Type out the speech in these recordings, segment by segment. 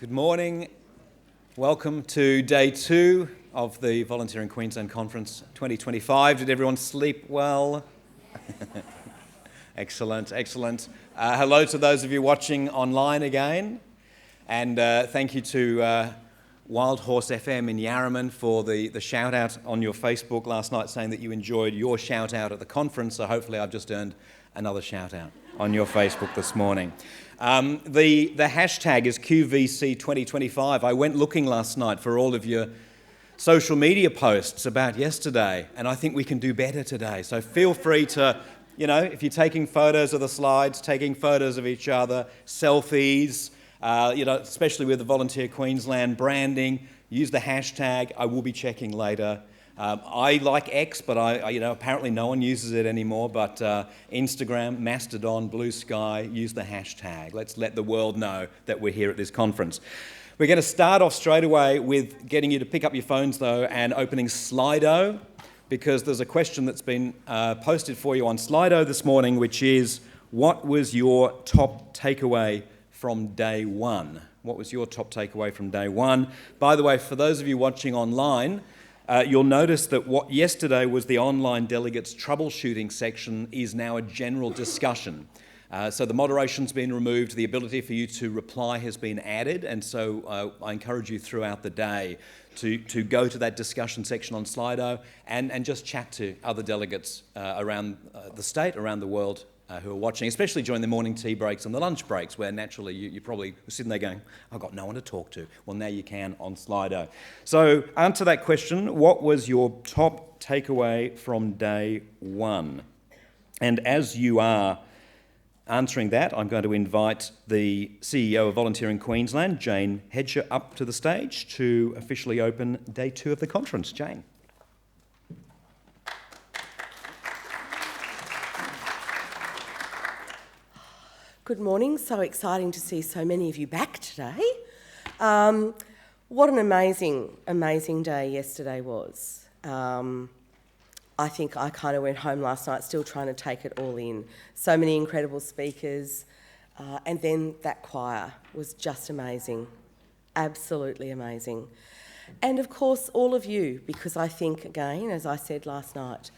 Good morning. Welcome to day 2 of the Volunteering Queensland Conference 2025. Did everyone sleep well? Excellent, excellent. Hello to those of you watching online again. And thank you to Wild Horse FM in Yarraman for the shout out on your Facebook last night saying that you enjoyed your shout out at the conference. So hopefully I've just earned another shout out on your Facebook this morning. The hashtag is QVC 2025. I went looking last night for all of your social media posts about yesterday, and I think we can do better today. So feel free to, if you're taking photos of the slides, taking photos of each other, selfies, especially with the Volunteer Queensland branding, use the hashtag. I will be checking later. I like X, but apparently no one uses it anymore. But Instagram, Mastodon, Blue Sky, use the hashtag. Let's let the world know that we're here at this conference. We're going to start off straight away with getting you to pick up your phones, though, and opening Slido, because there's a question that's been posted for you on Slido this morning, which is, what was your top takeaway from day one? What was your top takeaway from day one? By the way, for those of you watching online, you'll notice that what yesterday was the online delegates troubleshooting section is now a general discussion. So the moderation's been removed, the ability for you to reply has been added, and so I encourage you throughout the day to go to that discussion section on Slido and just chat to other delegates around the state, around the world, who are watching, especially during the morning tea breaks and the lunch breaks, where naturally you probably were sitting there going, I've got no one to talk to. Well, now you can on Slido. So answer that question, what was your top takeaway from day one? And as you are answering that, I'm going to invite the CEO of Volunteering Queensland, Jane Hedger, up to the stage to officially open day 2 of the conference. Jane. Good morning. So exciting to see so many of you back today. What an amazing day yesterday was. I think I kind of went home last night still trying to take it all in. So many incredible speakers. And then that choir was just amazing. Absolutely amazing. And of course, all of you, because I think, again, as I said last night,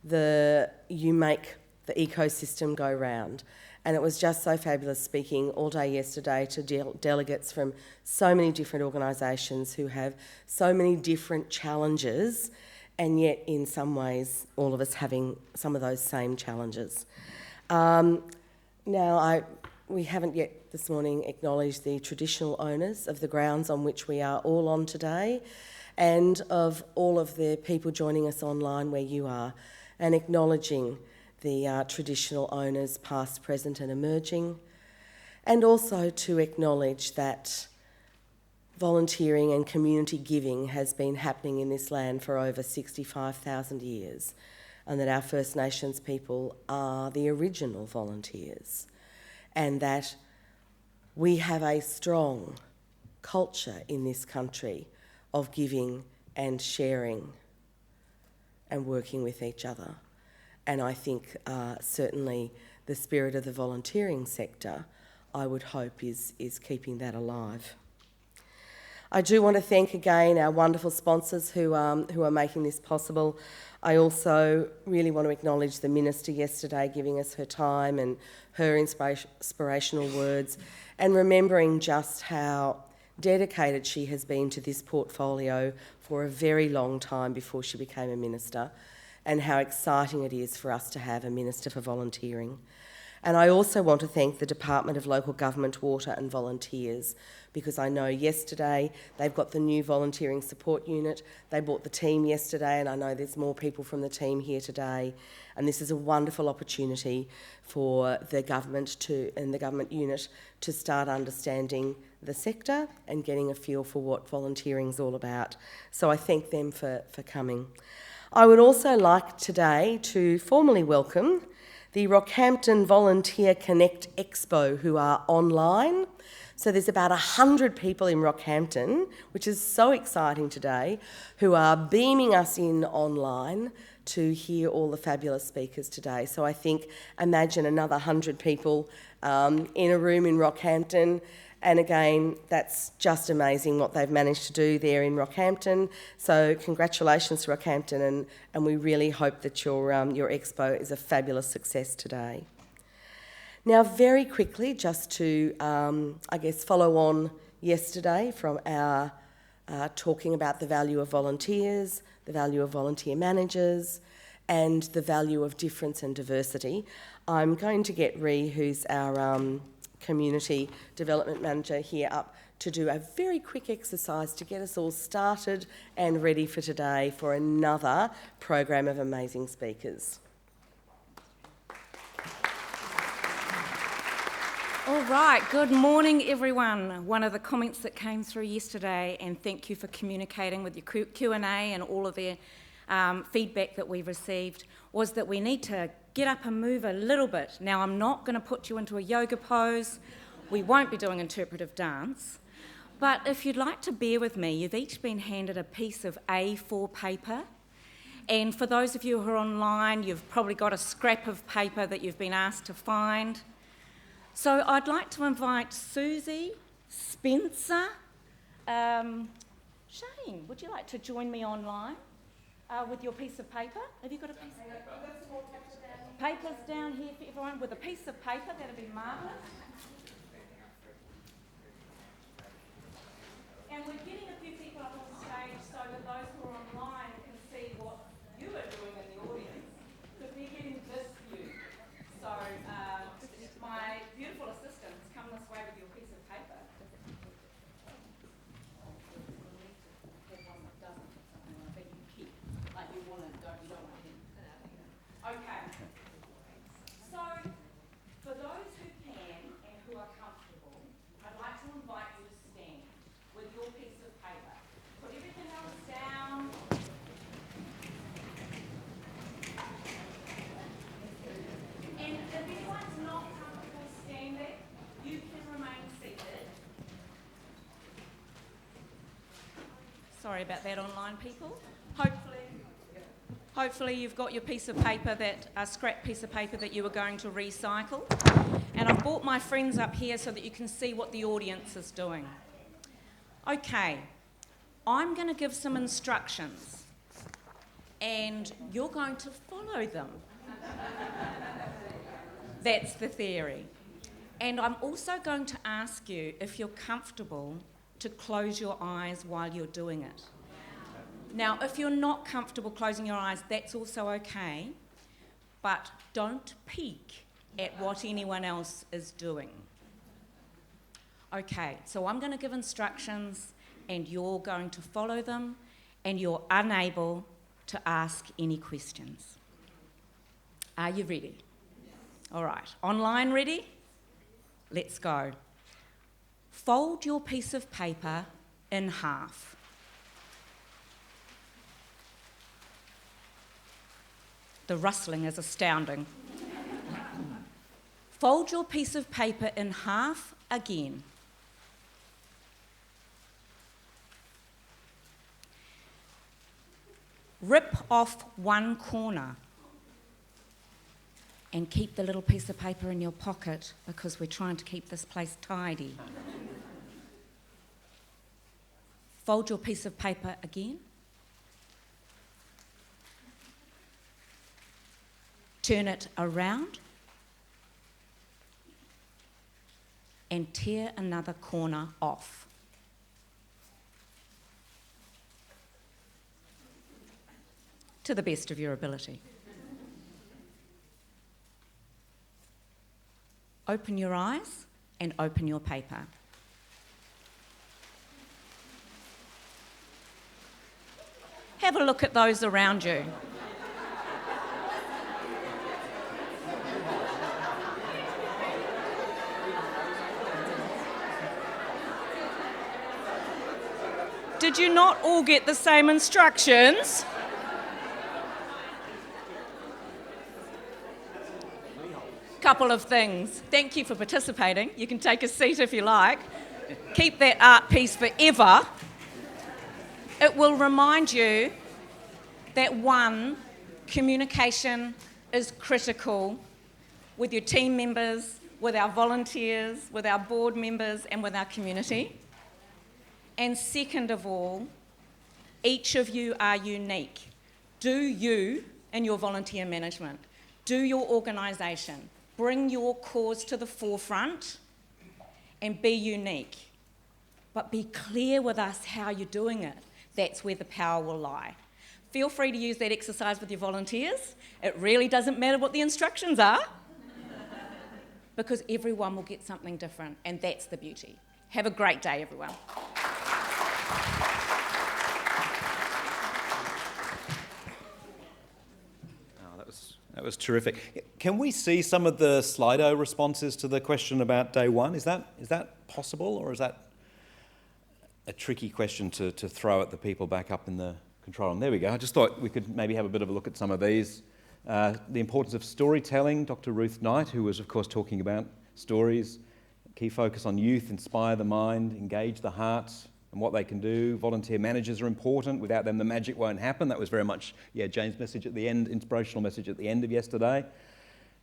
you make the ecosystem go round. And it was just so fabulous speaking all day yesterday to delegates from so many different organisations who have so many different challenges, and yet in some ways all of us having some of those same challenges. We haven't yet this morning acknowledged the traditional owners of the grounds on which we are all on today, and of all of the people joining us online where you are, and acknowledging the traditional owners, past, present and emerging, and also to acknowledge that volunteering and community giving has been happening in this land for over 65,000 years, and that our First Nations people are the original volunteers, and that we have a strong culture in this country of giving and sharing and working with each other. And I think certainly the spirit of the volunteering sector, I would hope, is keeping that alive. I do want to thank again our wonderful sponsors who are making this possible. I also really want to acknowledge the Minister yesterday giving us her time and her inspirational words, and remembering just how dedicated she has been to this portfolio for a very long time before she became a minister, and how exciting it is for us to have a Minister for Volunteering. And I also want to thank the Department of Local Government, Water and Volunteers, because I know yesterday they've got the new volunteering support unit. They brought the team yesterday, and I know there's more people from the team here today. And this is a wonderful opportunity for the government and the government unit to start understanding the sector and getting a feel for what volunteering is all about. So I thank them for coming. I would also like today to formally welcome the Rockhampton Volunteer Connect Expo, who are online. So there's about 100 people in Rockhampton, which is so exciting today, who are beaming us in online to hear all the fabulous speakers today. So I think, imagine another 100 people in a room in Rockhampton, And again, that's just amazing what they've managed to do there in Rockhampton. So congratulations to Rockhampton, and we really hope that your expo is a fabulous success today. Now, very quickly, just to, follow on yesterday from our talking about the value of volunteers, the value of volunteer managers, and the value of difference and diversity, I'm going to get Ree, who's our Community Development Manager, here up to do a very quick exercise to get us all started and ready for today for another program of amazing speakers. All right, good morning everyone. One of the comments that came through yesterday, and thank you for communicating with your Q&A and all of the feedback that we've received, was that we need to get up and move a little bit. Now, I'm not going to put you into a yoga pose. We won't be doing interpretive dance. But if you'd like to bear with me, you've each been handed a piece of A4 paper. And for those of you who are online, you've probably got a scrap of paper that you've been asked to find. So I'd like to invite Susie, Spencer, Shane, would you like to join me online with your piece of paper? Have you got a piece of paper? Paper's down here for everyone with a piece of paper, that'd be marvellous. And we're getting a few people up on stage so that those who are online can see what you are doing in the audience, because we're getting this view. So my beautiful assistants, come this way with your piece of paper. Okay. So, for those who can and who are comfortable, I'd like to invite you to stand with your piece of paper. Put everything else down. And if anyone's not comfortable standing, you can remain seated. Sorry about that, online people. Hopefully you've got your piece of paper, a scrap piece of paper that you were going to recycle. And I've brought my friends up here so that you can see what the audience is doing. Okay, I'm going to give some instructions and you're going to follow them. That's the theory. And I'm also going to ask you, if you're comfortable, to close your eyes while you're doing it. Now, if you're not comfortable closing your eyes, that's also okay, but don't peek at what anyone else is doing. Okay, so I'm going to give instructions and you're going to follow them, and you're unable to ask any questions. Are you ready? All right, online ready? Let's go. Fold your piece of paper in half. The rustling is astounding. Fold your piece of paper in half again. Rip off one corner and keep the little piece of paper in your pocket because we're trying to keep this place tidy. Fold your piece of paper again. Turn it around and tear another corner off. To the best of your ability. Open your eyes and open your paper. Have a look at those around you. Did you not all get the same instructions? Couple of things. Thank you for participating. You can take a seat if you like. Keep that art piece forever. It will remind you that communication is critical with your team members, with our volunteers, with our board members and with our community. And second of all, each of you are unique. Do you in your volunteer management, do your organisation, bring your cause to the forefront and be unique. But be clear with us how you're doing it. That's where the power will lie. Feel free to use that exercise with your volunteers. It really doesn't matter what the instructions are, because everyone will get something different, and that's the beauty. Have a great day, everyone. That was terrific. Can we see some of the Slido responses to the question about day one? Is that possible, or is that a tricky question to throw at the people back up in the control room? There we go. I just thought we could maybe have a bit of a look at some of these. The importance of storytelling, Dr. Ruth Knight, who was, of course, talking about stories. Key focus on youth, inspire the mind, engage the heart, and what they can do. Volunteer managers are important. Without them, the magic won't happen. That was very much, Jane's message at the end, inspirational message at the end of yesterday.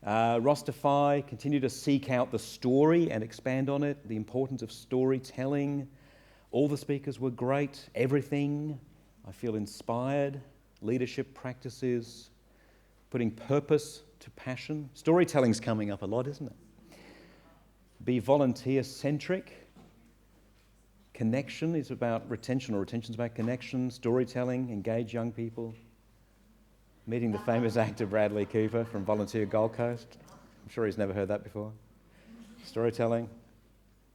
Rostify, continue to seek out the story and expand on it. The importance of storytelling. All the speakers were great. Everything. I feel inspired. Leadership practices. Putting purpose to passion. Storytelling's coming up a lot, isn't it? Be volunteer-centric. Connection is about retention, or retention's about connection. Storytelling, engage young people. Meeting the famous actor Bradley Cooper from Volunteer Gold Coast. I'm sure he's never heard that before. Storytelling.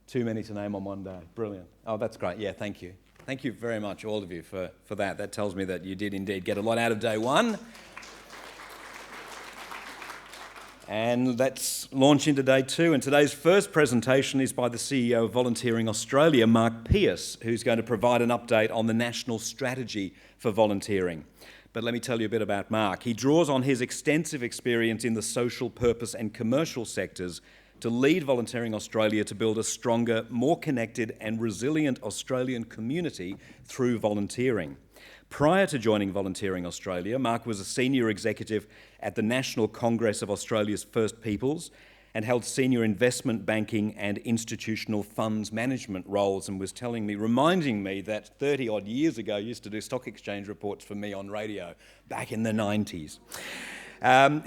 Too many to name on one day. Brilliant. Oh, that's great. Yeah, thank you. Thank you very much, all of you, for that. That tells me that you did indeed get a lot out of day one. And let's launch into day two. And today's first presentation is by the CEO of Volunteering Australia, Mark Pearce, who's going to provide an update on the national strategy for volunteering. But let me tell you a bit about Mark. He draws on his extensive experience in the social, purpose and commercial sectors to lead Volunteering Australia to build a stronger, more connected and resilient Australian community through volunteering. Prior to joining Volunteering Australia, Mark was a senior executive at the National Congress of Australia's First Peoples and held senior investment banking and institutional funds management roles, and was reminding me that 30 odd years ago used to do stock exchange reports for me on radio back in the 90s.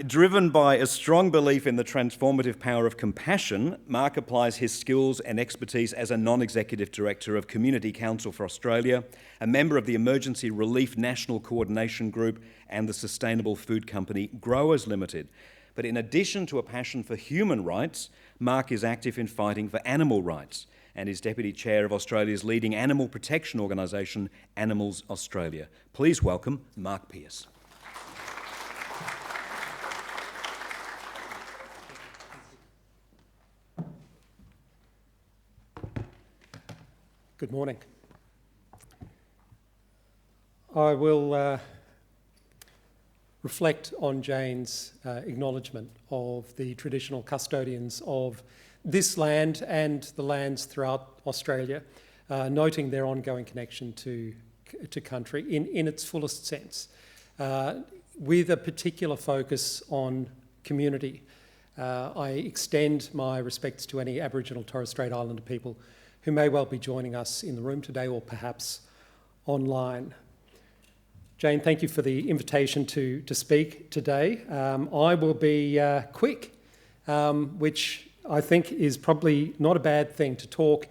Driven by a strong belief in the transformative power of compassion, Mark applies his skills and expertise as a non-executive director of Community Council for Australia, a member of the Emergency Relief National Coordination Group and the sustainable food company Growers Limited. But in addition to a passion for human rights, Mark is active in fighting for animal rights and is deputy chair of Australia's leading animal protection organisation, Animals Australia. Please welcome Mark Pearce. Good morning. I will reflect on Jane's acknowledgement of the traditional custodians of this land and the lands throughout Australia, noting their ongoing connection to country in its fullest sense, with a particular focus on community. I extend my respects to any Aboriginal Torres Strait Islander people who may well be joining us in the room today or perhaps online. Jane, thank you for the invitation to speak today. I will be quick, which I think is probably not a bad thing, to talk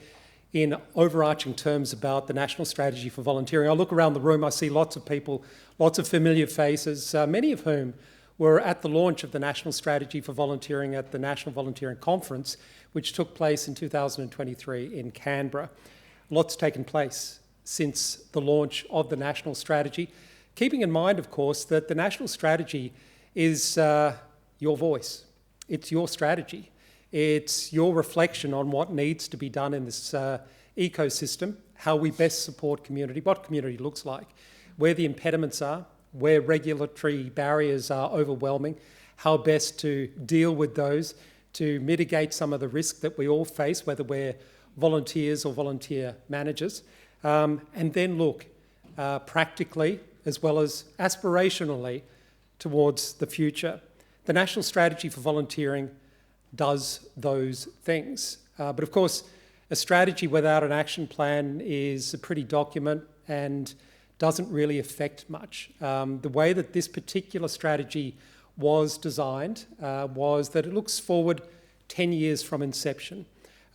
in overarching terms about the national strategy for volunteering. I look around the room, I see lots of people, lots of familiar faces, many of whom were at the launch of the national strategy for volunteering at the National Volunteering Conference, which took place in 2023 in Canberra. Lots taken place since the launch of the national strategy, keeping in mind, of course, that the national strategy is your voice. It's your strategy. It's your reflection on what needs to be done in this ecosystem, how we best support community, what community looks like, where the impediments are, where regulatory barriers are overwhelming, how best to deal with those to mitigate some of the risk that we all face, whether we're volunteers or volunteer managers, and then look practically as well as aspirationally towards the future. The National Strategy for Volunteering does those things. But of course, a strategy without an action plan is a pretty document and doesn't really affect much. The way that this particular strategy was designed was that it looks forward 10 years from inception,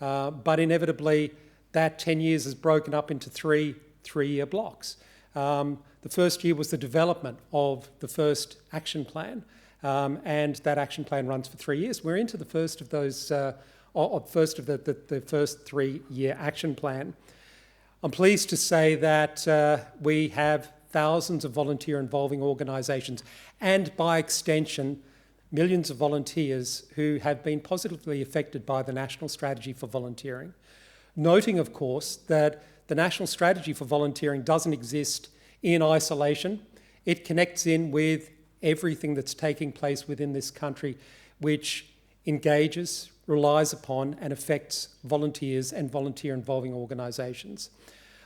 but inevitably that 10 years is broken up into three-year blocks. The first year was the development of the first action plan, and that action plan runs for 3 years. We're into the first of those, the first 3-year action plan. I'm pleased to say that we have thousands of volunteer involving organisations, and by extension, millions of volunteers who have been positively affected by the National Strategy for Volunteering. Noting, of course, that the National Strategy for Volunteering doesn't exist in isolation. It connects in with everything that's taking place within this country, which engages, relies upon and affects volunteers and volunteer involving organisations.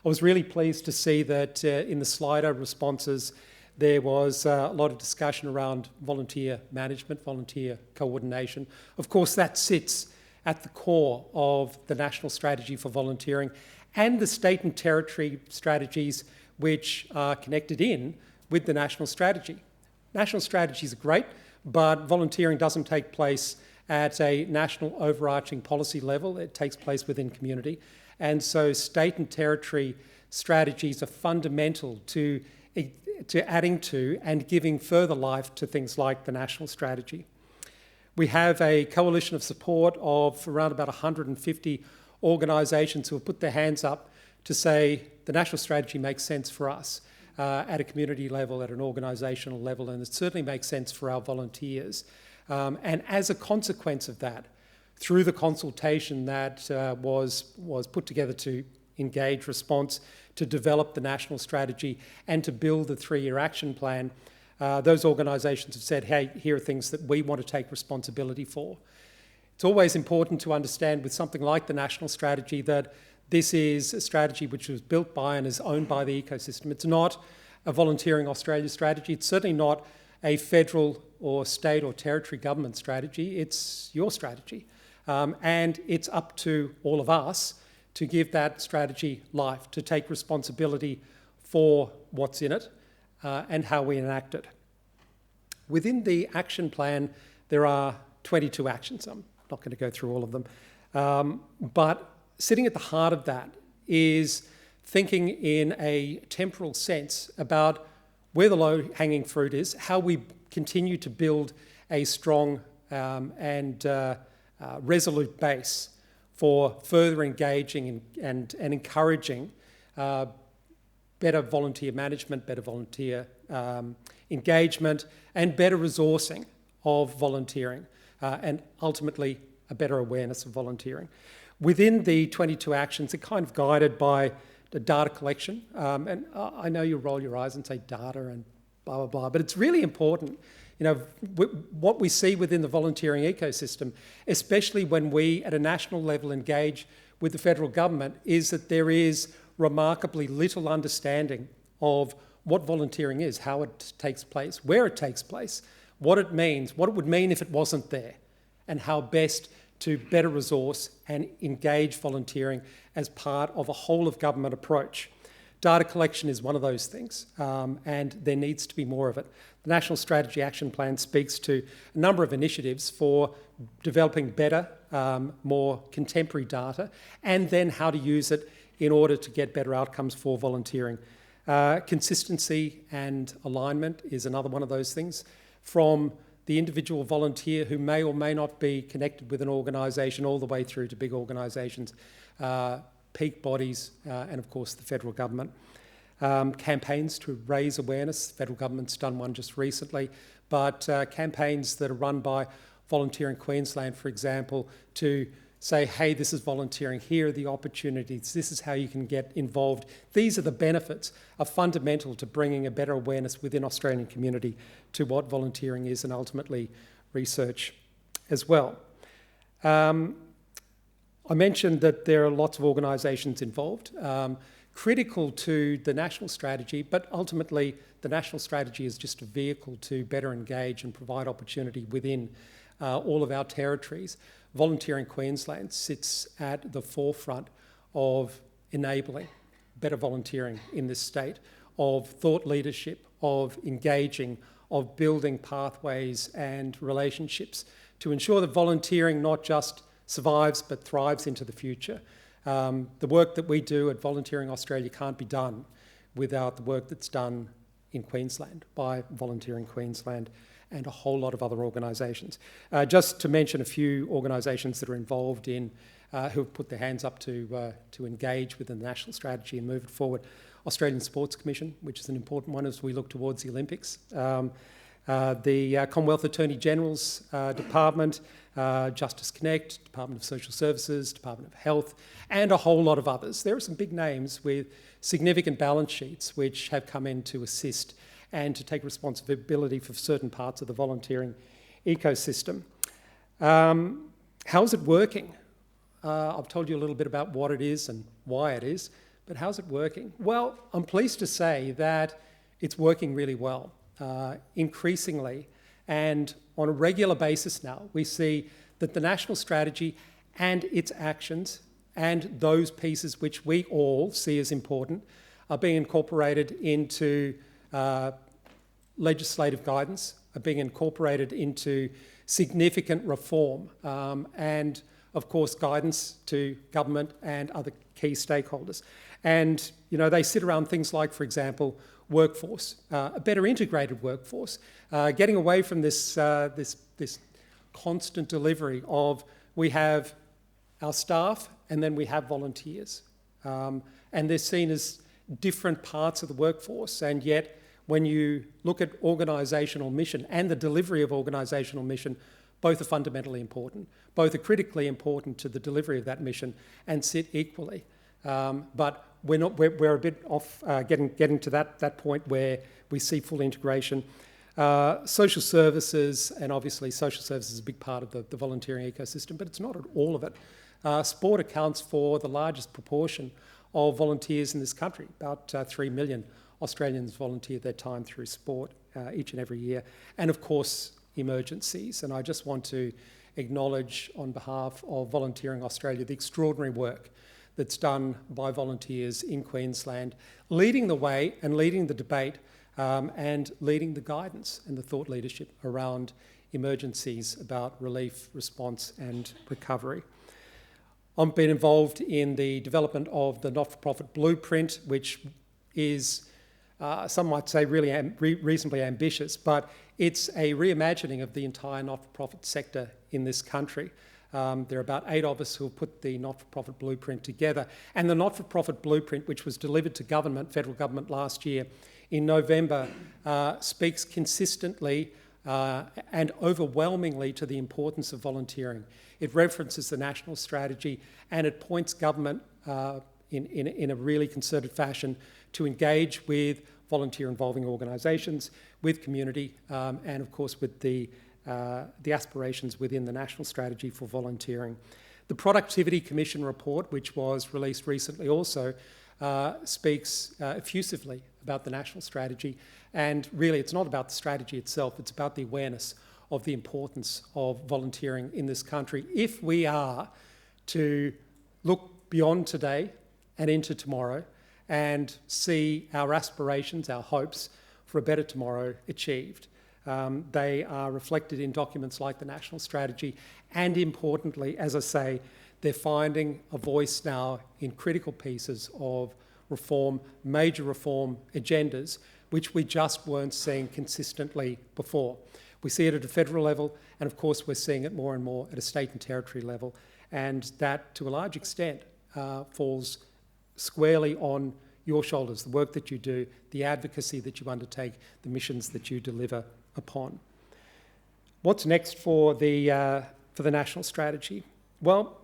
I was really pleased to see that in the Slido responses there was a lot of discussion around volunteer management, volunteer coordination. Of course, that sits at the core of the National Strategy for Volunteering and the state and territory strategies which are connected in with the national strategy. National strategies are great, but volunteering doesn't take place at a national overarching policy level. It takes place within community. And so state and territory strategies are fundamental to adding to and giving further life to things like the national strategy. We have a coalition of support of around about 150 organisations who have put their hands up to say the national strategy makes sense for us at a community level, at an organisational level, and it certainly makes sense for our volunteers. And as a consequence of that, through the consultation that was put together to engage response, to develop the national strategy and to build the 3-year action plan, those organisations have said, hey, here are things that we want to take responsibility for. It's always important to understand with something like the national strategy that this is a strategy which was built by and is owned by the ecosystem. It's not a Volunteering Australia strategy. It's certainly not a federal or state or territory government strategy. It's your strategy. And it's up to all of us to give that strategy life, to take responsibility for what's in it and how we enact it. Within the action plan, there are 22 actions. I'm not going to go through all of them. But sitting at the heart of that is thinking in a temporal sense about where the low-hanging fruit is, how we continue to build a strong and resolute base for further engaging and encouraging better volunteer management, better volunteer engagement, and better resourcing of volunteering, and ultimately a better awareness of volunteering. Within the 22 actions, they're kind of guided by the data collection. And I know you roll your eyes and say data and blah, blah, blah, but it's really important. You know, what we see within the volunteering ecosystem, especially when we at a national level engage with the federal government, is that there is remarkably little understanding of what volunteering is, how it takes place, where it takes place, what it means, what it would mean if it wasn't there, and how best to better resource and engage volunteering as part of a whole of government approach. Data collection is one of those things, and there needs to be more of it. The National Strategy Action Plan speaks to a number of initiatives for developing better, more contemporary data, and then how to use it in order to get better outcomes for volunteering. Consistency and alignment is another one of those things. From the individual volunteer who may or may not be connected with an organisation all the way through to big organisations, peak bodies, and of course the federal government. Campaigns to raise awareness. The federal government's done one just recently, but campaigns that are run by Volunteering Queensland, for example, to say, hey, this is volunteering, here are the opportunities, this is how you can get involved. These are the benefits, are fundamental to bringing a better awareness within Australian community to what volunteering is and ultimately research as well. I mentioned that there are lots of organisations involved, critical to the national strategy, but ultimately the national strategy is just a vehicle to better engage and provide opportunity within all of our territories. Volunteering Queensland sits at the forefront of enabling better volunteering in this state, of thought leadership, of engaging, of building pathways and relationships to ensure that volunteering not just survives but thrives into the future. The work that we do at Volunteering Australia can't be done without the work that's done in Queensland by Volunteering Queensland and a whole lot of other organisations. Just to mention a few organisations that are involved in, who have put their hands up to engage within the national strategy and move it forward. Australian Sports Commission, which is an important one as we look towards the Olympics. The Commonwealth Attorney General's Department, Justice Connect, Department of Social Services, Department of Health, and a whole lot of others. There are some big names with significant balance sheets which have come in to assist and to take responsibility for certain parts of the volunteering ecosystem. How is it working? I've told you a little bit about what it is and why it is, but how's it working? Well, I'm pleased to say that it's working really well. Increasingly and on a regular basis now, we see that the national strategy and its actions and those pieces which we all see as important are being incorporated into legislative guidance, are being incorporated into significant reform and, of course, guidance to government and other key stakeholders. And, you know, they sit around things like, for example, workforce, a better integrated workforce, getting away from this constant delivery of we have our staff and then we have volunteers. And they're seen as different parts of the workforce, and yet when you look at organisational mission and the delivery of organisational mission, both are fundamentally important. Both are critically important to the delivery of that mission and sit equally. But we're a bit off getting to that point where we see full integration. Social services, and obviously social services is a big part of the volunteering ecosystem, but it's not all of it. Sport accounts for the largest proportion of volunteers in this country. About 3 million Australians volunteer their time through sport each and every year. And of course, emergencies. And I just want to acknowledge on behalf of Volunteering Australia the extraordinary work that's done by volunteers in Queensland, leading the way and leading the debate and leading the guidance and the thought leadership around emergencies about relief, response and recovery. I've been involved in the development of the not-for-profit blueprint, which is, some might say, really reasonably ambitious, but it's a reimagining of the entire not-for-profit sector in this country. There are about 8 of us who have put the not-for-profit blueprint together. And the not-for-profit blueprint, which was delivered to government, federal government last year in November, speaks consistently and overwhelmingly to the importance of volunteering. It references the national strategy and it points government in a really concerted fashion to engage with volunteer-involving organisations, with community, and of course with the aspirations within the national strategy for volunteering. The Productivity Commission report, which was released recently also, speaks effusively about the national strategy, and really it's not about the strategy itself, it's about the awareness of the importance of volunteering in this country if we are to look beyond today and into tomorrow and see our aspirations, our hopes for a better tomorrow achieved. They are reflected in documents like the National Strategy, and importantly, as I say, they're finding a voice now in critical pieces of reform, major reform agendas, which we just weren't seeing consistently before. We see it at a federal level, and of course we're seeing it more and more at a state and territory level, and that to a large extent falls squarely on your shoulders, the work that you do, the advocacy that you undertake, the missions that you deliver upon. What's next for the national strategy? Well,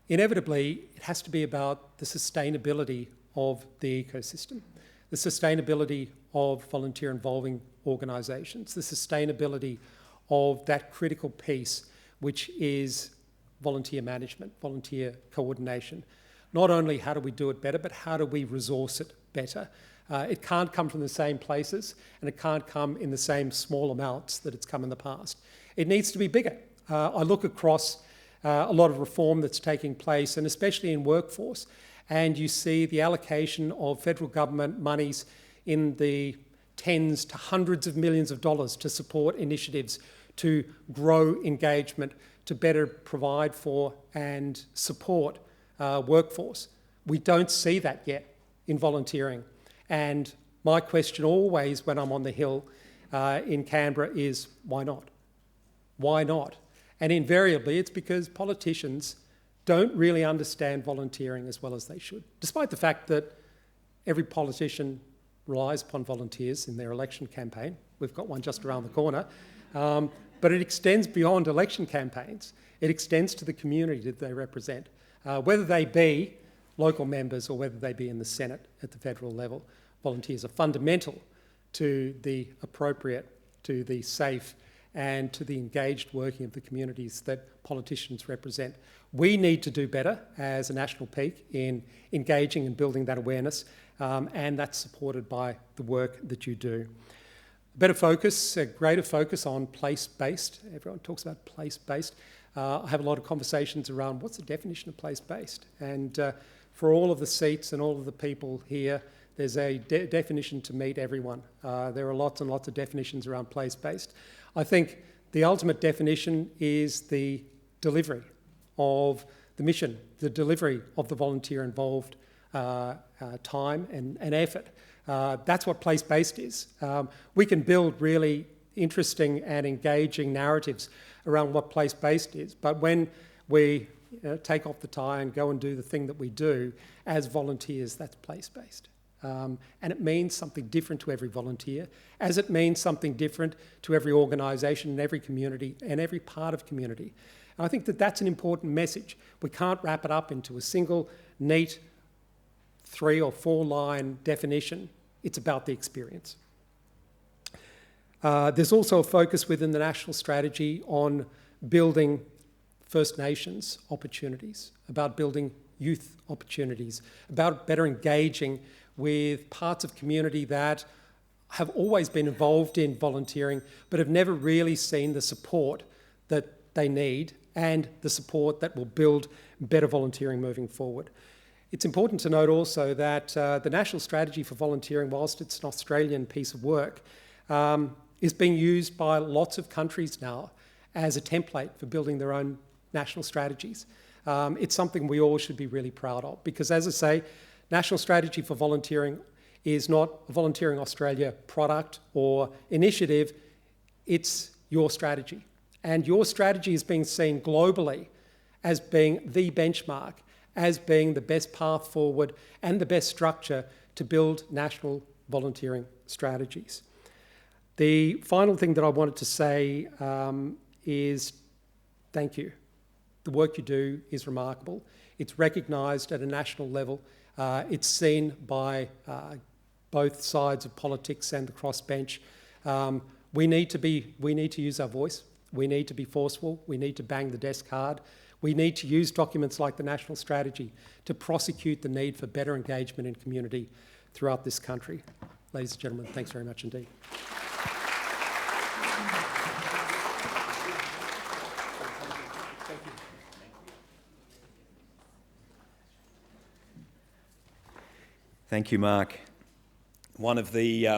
inevitably, it has to be about the sustainability of the ecosystem, the sustainability of volunteer-involving organisations, the sustainability of that critical piece, which is volunteer management, volunteer coordination. Not only how do we do it better, but how do we resource it better? It can't come from the same places, and it can't come in the same small amounts that it's come in the past. It needs to be bigger. I look across a lot of reform that's taking place, and especially in workforce. And you see the allocation of federal government monies in the tens to hundreds of millions of dollars to support initiatives to grow engagement, to better provide for and support workforce. We don't see that yet in volunteering. And my question always when I'm on the Hill in Canberra is, why not? Why not? And invariably it's because politicians don't really understand volunteering as well as they should, despite the fact that every politician relies upon volunteers in their election campaign. We've got one just around the corner. But it extends beyond election campaigns. It extends to the community that they represent, whether they be local members or whether they be in the Senate at the federal level. Volunteers are fundamental to the appropriate, to the safe, and to the engaged working of the communities that politicians represent. We need to do better as a national peak in engaging and building that awareness, and that's supported by the work that you do. Better focus, a greater focus on place-based. Everyone talks about place-based. I have a lot of conversations around what's the definition of place-based. And for all of the seats and all of the people here, there's a definition to meet everyone. There are lots and lots of definitions around place-based. I think the ultimate definition is the delivery of the mission, the delivery of the volunteer-involved time and effort. That's what place-based is. We can build really interesting and engaging narratives around what place-based is, but when we take off the tie and go and do the thing that we do as volunteers, that's place-based. And it means something different to every volunteer, as it means something different to every organisation and every community and every part of community. And I think that that's an important message. We can't wrap it up into a single, neat, 3 or 4 line definition. It's about the experience. There's also a focus within the national strategy on building First Nations opportunities, about building youth opportunities, about better engaging with parts of community that have always been involved in volunteering but have never really seen the support that they need and the support that will build better volunteering moving forward. It's important to note also that the National Strategy for Volunteering, whilst it's an Australian piece of work, is being used by lots of countries now as a template for building their own national strategies. It's something we all should be really proud of because, as I say, National Strategy for Volunteering is not a Volunteering Australia product or initiative, it's your strategy. And your strategy is being seen globally as being the benchmark, as being the best path forward and the best structure to build national volunteering strategies. The final thing that I wanted to say is thank you. The work you do is remarkable. It's recognised at a national level. It's seen by both sides of politics and the crossbench. We need to use our voice. We need to be forceful. We need to bang the desk hard. We need to use documents like the National Strategy to prosecute the need for better engagement in community throughout this country. Ladies and gentlemen, thanks very much indeed. Thank you, Mark. One of the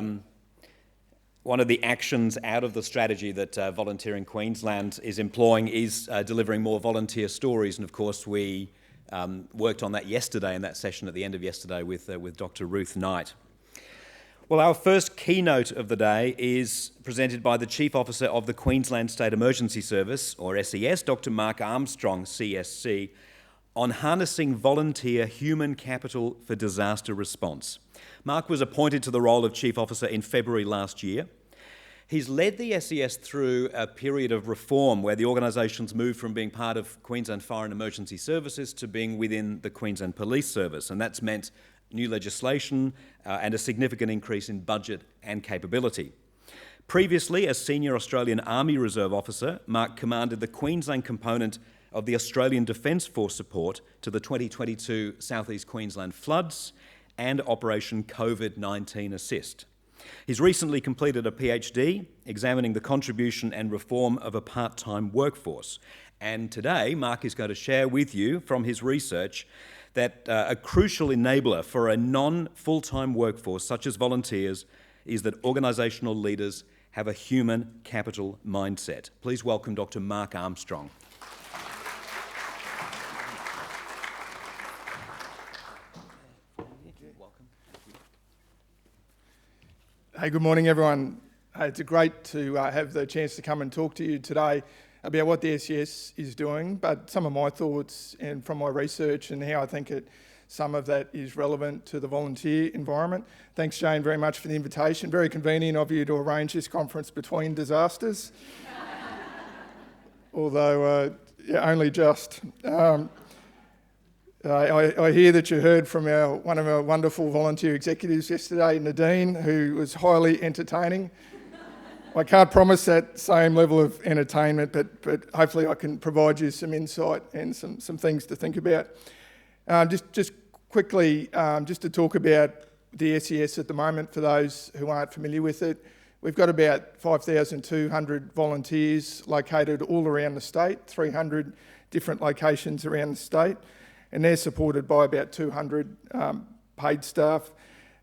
actions out of the strategy that Volunteering Queensland is employing is delivering more volunteer stories, and of course we worked on that yesterday in that session at the end of yesterday with Dr. Ruth Knight. Well, our first keynote of the day is presented by the Chief Officer of the Queensland State Emergency Service, or SES, Dr. Mark Armstrong, CSC, on harnessing volunteer human capital for disaster response. Mark was appointed to the role of Chief Officer in February last year. He's led the SES through a period of reform where the organisation's moved from being part of Queensland Fire and Emergency Services to being within the Queensland Police Service, and that's meant new legislation and a significant increase in budget and capability. Previously, as Senior Australian Army Reserve Officer, Mark commanded the Queensland component of the Australian Defence Force support to the 2022 South East Queensland floods and Operation COVID-19 Assist. He's recently completed a PhD examining the contribution and reform of a part-time workforce And today, Mark is going to share with you from his research that a crucial enabler for a non-full-time workforce, such as volunteers, is that organisational leaders have a human capital mindset. Please welcome Dr. Mark Armstrong. Hey, good morning, everyone. It's great to have the chance to come and talk to you today about what the SES is doing, but some of my thoughts and from my research and how I think some of that is relevant to the volunteer environment. Thanks, Jane, very much for the invitation. Very convenient of you to arrange this conference between disasters. Although, only just. I hear that you heard from one of our wonderful volunteer executives yesterday, Nadine, who was highly entertaining. I can't promise that same level of entertainment, but hopefully I can provide you some insight and some things to think about. Just quickly, just to talk about the SES at the moment, for those who aren't familiar with it, we've got about 5,200 volunteers located all around the state, 300 different locations around the state, and they're supported by about 200 paid staff.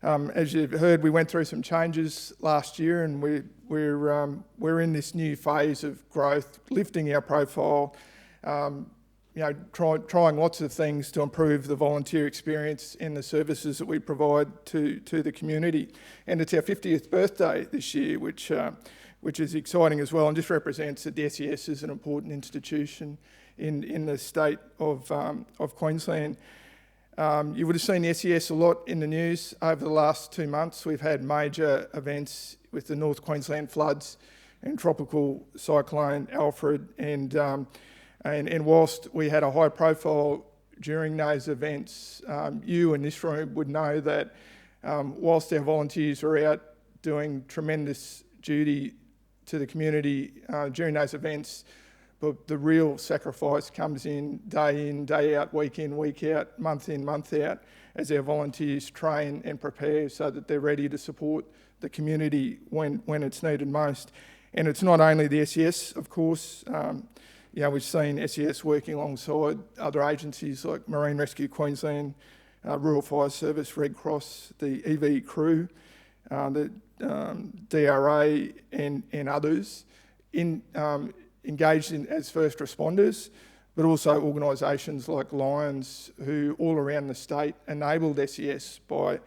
As you've heard, we went through some changes last year, and we're in this new phase of growth, lifting our profile, trying lots of things to improve the volunteer experience in the services that we provide to the community. And it's our 50th birthday this year, which is exciting as well, and just represents that the SES is an important institution in the state of Queensland. You would have seen the SES a lot in the news over the last 2 months. We've had major events with the North Queensland floods and tropical cyclone Alfred, and whilst we had a high profile during those events, you in this room would know that whilst our volunteers are out doing tremendous duty to the community during those events, but the real sacrifice comes in, day out, week in, week out, month in, month out, as our volunteers train and prepare so that they're ready to support the community when it's needed most. And it's not only the SES, of course. We've seen SES working alongside other agencies like Marine Rescue Queensland, Rural Fire Service, Red Cross, the EV crew, the DRA and others engaged in as first responders, but also organisations like Lions, who all around the state enabled SES by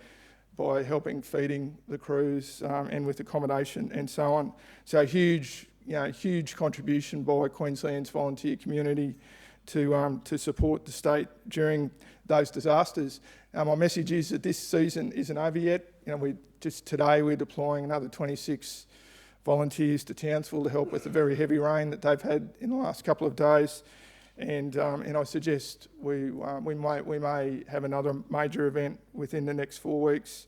helping feeding the crews and with accommodation and so on. So huge contribution by Queensland's volunteer community to support the state during those disasters. My message is that this season isn't over yet. Today we're deploying another 26 volunteers to Townsville to help with the very heavy rain that they've had in the last couple of days, and I suggest we may have another major event within the next 4 weeks,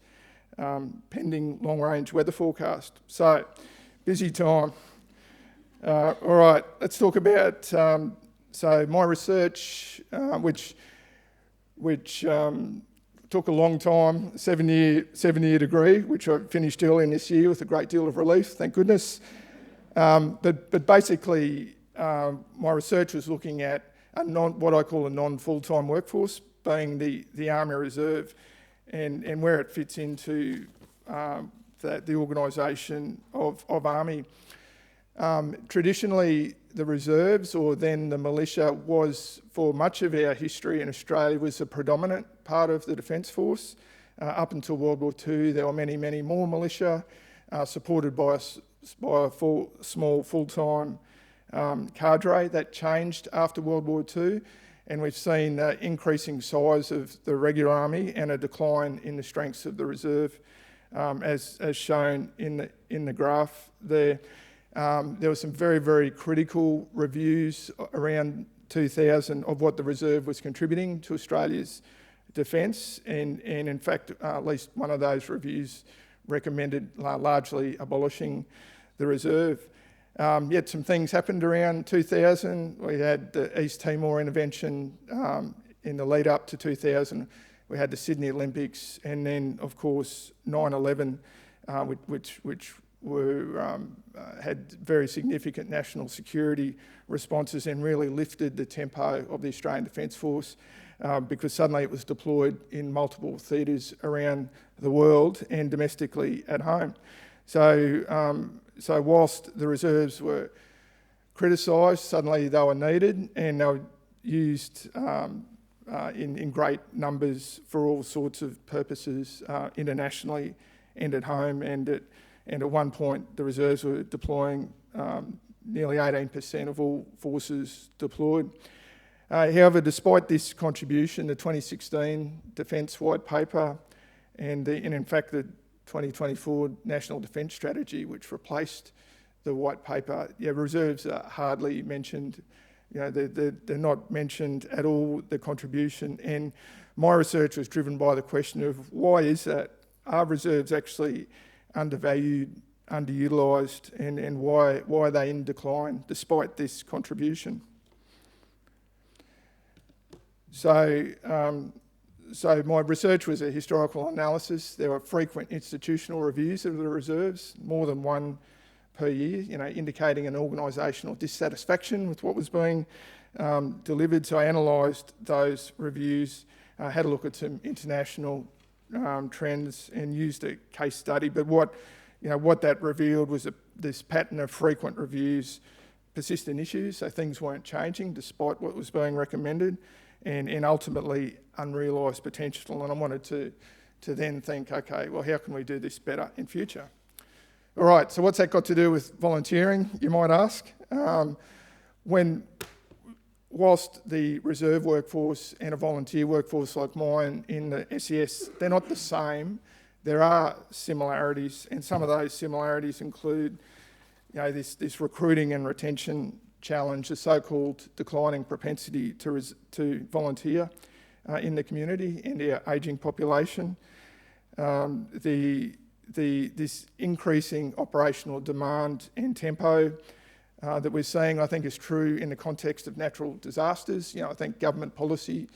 pending long-range weather forecast. So, busy time. All right, let's talk about my research, which took a long time, seven-year degree, which I finished early in this year with a great deal of relief, thank goodness. But basically, my research was looking at what I call a non-full-time workforce, being the Army Reserve, and where it fits into the organisation of Army. Traditionally, the reserves, or then the militia, was, for much of our history in Australia, was the predominant part of the Defence Force. Up until World War II, there were many, many more militia, supported by a small full-time cadre. That changed after World War II, and we've seen increasing size of the regular army and a decline in the strengths of the reserve, as shown in the graph there. There were some very, very critical reviews around 2000 of what the reserve was contributing to Australia's defence, and in fact, at least one of those reviews recommended largely abolishing the reserve. Yet some things happened around 2000. We had the East Timor intervention in the lead up to 2000. We had the Sydney Olympics, and then, of course, 9/11, which had very significant national security responses and really lifted the tempo of the Australian Defence Force because suddenly it was deployed in multiple theatres around the world and domestically at home. So whilst the reserves were criticised, suddenly they were needed and they were used in great numbers for all sorts of purposes internationally and at home. And at one point, the reserves were deploying nearly 18% of all forces deployed. However, despite this contribution, the 2016 Defence White Paper and in fact the 2024 National Defence Strategy, which replaced the White Paper, reserves are hardly mentioned. They're not mentioned at all, the contribution. And my research was driven by the question of why is that? Are reserves actually undervalued, underutilised, and why are they in decline despite this contribution? So my research was a historical analysis. There were frequent institutional reviews of the reserves, more than one per year, indicating an organisational dissatisfaction with what was being delivered. So I analysed those reviews, had a look at some international trends and used a case study. But what that revealed was this pattern of frequent reviews, persistent issues, so things weren't changing despite what was being recommended, and ultimately unrealised potential. And I wanted to then think, okay, well, how can we do this better in future? All right, so what's that got to do with volunteering, you might ask? Whilst the reserve workforce and a volunteer workforce like mine in the SES, they're not the same, there are similarities, and some of those similarities include this recruiting and retention challenge, the so-called declining propensity to volunteer in the community and our ageing population. This increasing operational demand and tempo that we're seeing, I think, is true in the context of natural disasters. I think government policy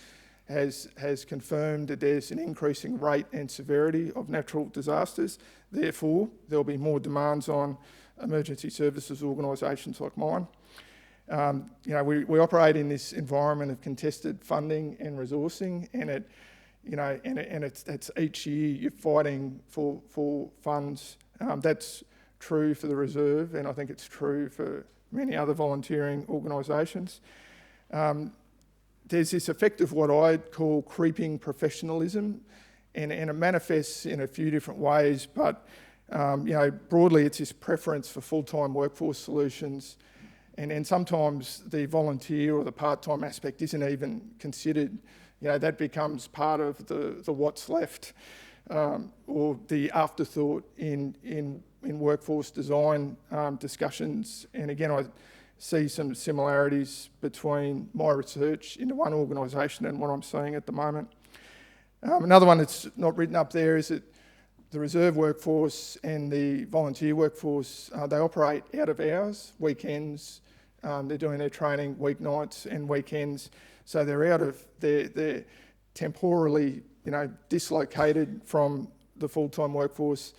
has confirmed that there's an increasing rate and severity of natural disasters. Therefore, there'll be more demands on emergency services organisations like mine. We operate in this environment of contested funding and resourcing, and it's each year you're fighting for funds. That's true for the reserve, and I think it's true for many other volunteering organisations. There's this effect of what I'd call creeping professionalism, and it manifests in a few different ways, but broadly it's this preference for full-time workforce solutions, and sometimes the volunteer or the part-time aspect isn't even considered. That becomes part of the what's left or the afterthought in workforce design discussions. And again, I see some similarities between my research into one organisation and what I'm seeing at the moment. Another one that's not written up there is that the reserve workforce and the volunteer workforce, they operate out of hours, weekends. They're doing their training weeknights and weekends. So they're temporally, dislocated from the full-time workforce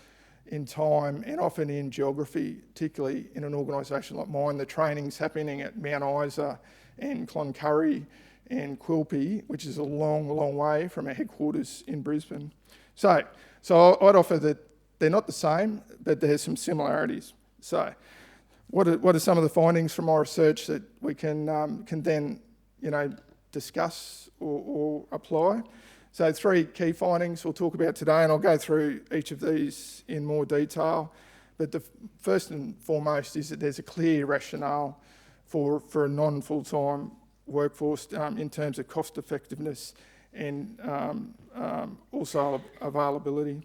in time and often in geography, particularly in an organisation like mine. The training's happening at Mount Isa and Cloncurry and Quilpie, which is a long, long way from our headquarters in Brisbane. So I'd offer that they're not the same, but there's some similarities. So what are some of the findings from my research that we can then, discuss or apply? So 3 key findings we'll talk about today, and I'll go through each of these in more detail. But the first and foremost is that there's a clear rationale for a non-full-time workforce in terms of cost effectiveness and also availability.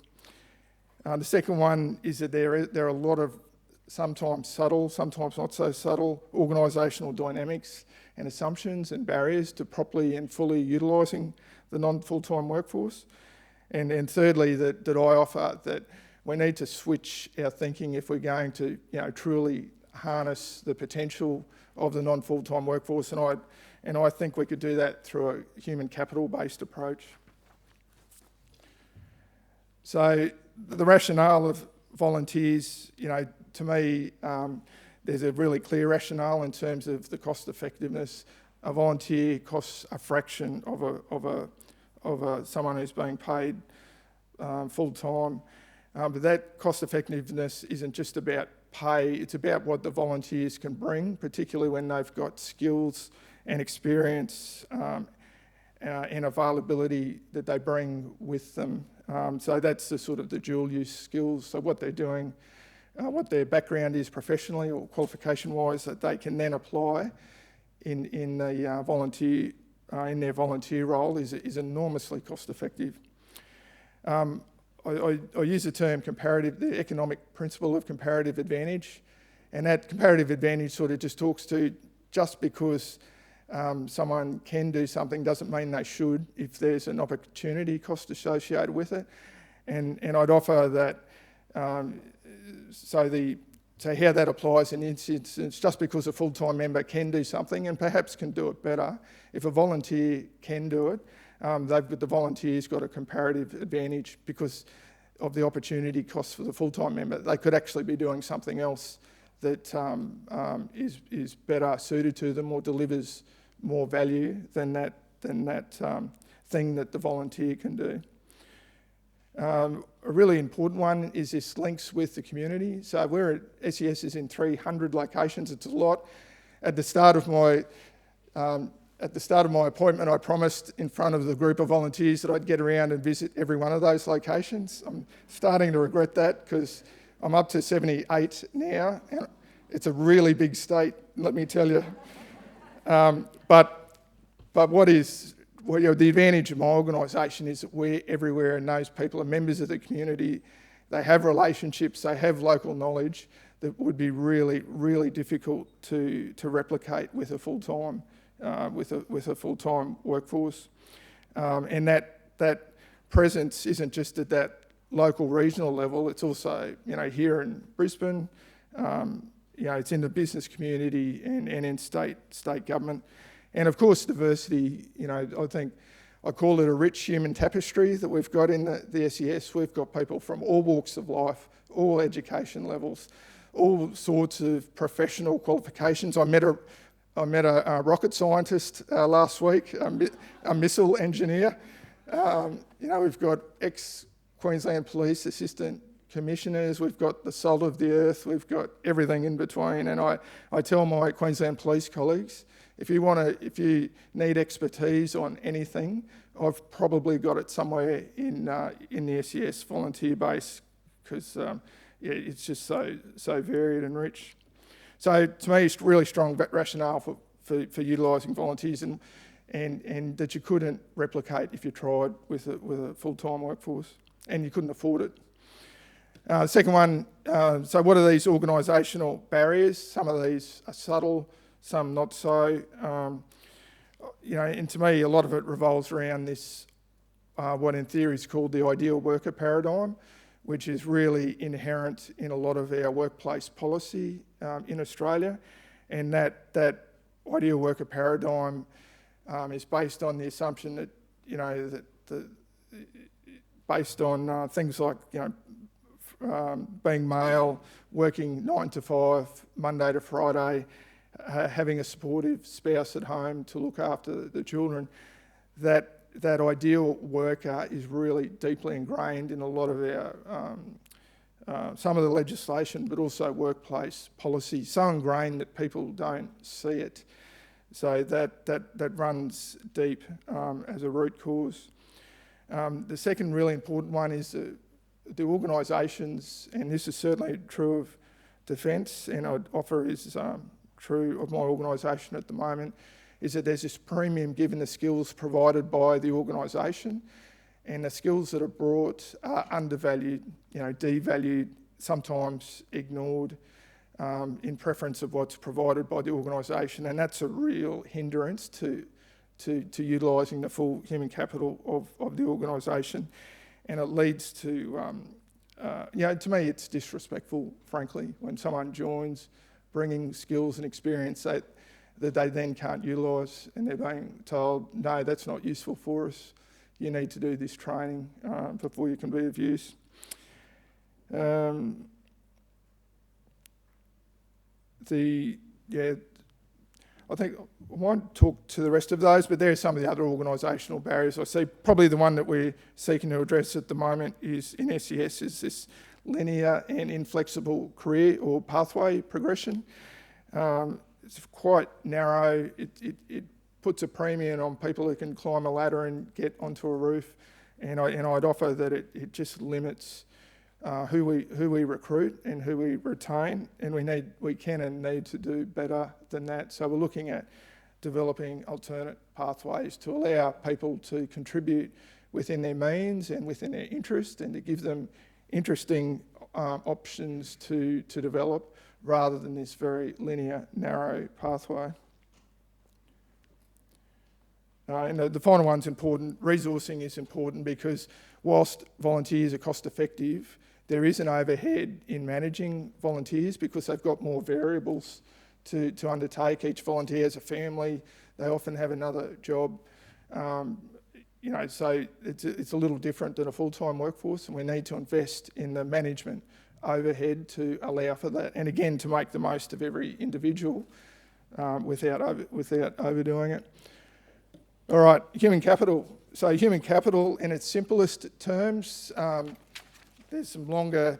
The second one is that there are a lot of sometimes subtle, sometimes not so subtle organisational dynamics and assumptions and barriers to properly and fully utilising the non-full-time workforce. And thirdly, that I offer that we need to switch our thinking if we're going to truly harness the potential of the non-full-time workforce, and I think we could do that through a human capital-based approach. So the rationale of volunteers, to me, there's a really clear rationale in terms of the cost effectiveness. A volunteer costs a fraction of someone who's being paid full time. But that cost effectiveness isn't just about pay, it's about what the volunteers can bring, particularly when they've got skills and experience and availability that they bring with them. So that's the sort of the dual use skills. So what they're doing, what their background is professionally or qualification wise, that they can then apply in their volunteer role is enormously cost effective. I use the term the economic principle of comparative advantage, and that comparative advantage sort of just talks to just because someone can do something doesn't mean they should if there's an opportunity cost associated with it. And I'd offer that, so how that applies in instances, just because a full-time member can do something and perhaps can do it better, if a volunteer can do it, the volunteer's got a comparative advantage because of the opportunity costs for the full-time member. They could actually be doing something else that is better suited to them or delivers more value than that thing that the volunteer can do. A really important one is this links with the community. So we're at SES is in 300 locations. It's a lot. At the start of my appointment, I promised in front of the group of volunteers that I'd get around and visit every one of those locations. I'm starting to regret that because I'm up to 78 now. And it's a really big state, let me tell you. But the advantage of my organisation is that we're everywhere and those people are members of the community. They have relationships, they have local knowledge that would be really, really difficult to replicate with a full-time workforce. And that presence isn't just at that local regional level, it's also here in Brisbane, it's in the business community and in state government. And of course diversity, I think I call it a rich human tapestry that we've got in the SES. We've got people from all walks of life, all education levels, all sorts of professional qualifications. I met a rocket scientist last week, a missile engineer. We've got ex-Queensland Police Assistant Commissioners, we've got the salt of the earth, we've got everything in between. And I tell my Queensland Police colleagues, if you need expertise on anything, I've probably got it somewhere in the SES volunteer base because it's just so varied and rich. So to me, it's really strong rationale for utilising volunteers and that you couldn't replicate if you tried with a full-time workforce, and you couldn't afford it. The second one, so what are these organisational barriers? Some of these are subtle, some not so. And to me, a lot of it revolves around this, what in theory is called the ideal worker paradigm, which is really inherent in a lot of our workplace policy in Australia. And that ideal worker paradigm is based on the assumption that, based on things like, being male, working 9 to 5, Monday to Friday, having a supportive spouse at home to look after the children, that ideal worker is really deeply ingrained in a lot of our, some of the legislation, but also workplace policy, so ingrained that people don't see it. So that runs deep as a root cause. The second really important one is the organisations, and this is certainly true of Defence, and I'd offer is true of my organisation at the moment, is that there's this premium given the skills provided by the organisation, and the skills that are brought are undervalued, devalued, sometimes ignored in preference of what's provided by the organisation, and that's a real hindrance to utilising the full human capital of the organisation. And it leads to, to me, it's disrespectful, frankly, when someone joins bringing skills and experience that they then can't utilise, and they're being told, no, that's not useful for us. You need to do this training before you can be of use. I think I won't talk to the rest of those, but there are some of the other organisational barriers I see. Probably the one that we're seeking to address at the moment is in SES is this linear and inflexible career or pathway progression. It's quite narrow. It puts a premium on people who can climb a ladder and get onto a roof, and I'd offer that it just limits who we recruit and who we retain, and we can and need to do better than that. So we're looking at developing alternate pathways to allow people to contribute within their means and within their interest, and to give them interesting options to develop, rather than this very linear, narrow pathway. And the final one's important. Resourcing is important because whilst volunteers are cost effective, there is an overhead in managing volunteers because they've got more variables to undertake. Each volunteer has a family. They often have another job. So it's a little different than a full-time workforce, and we need to invest in the management overhead to allow for that, and again to make the most of every individual without overdoing it. All right, human capital. So human capital in its simplest terms, there's some longer,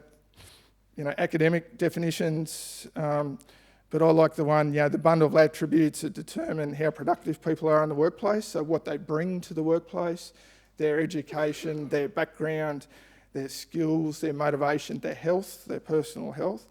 academic definitions, but I like the one, the bundle of attributes that determine how productive people are in the workplace. So what they bring to the workplace, their education, their background, their skills, their motivation, their health, their personal health.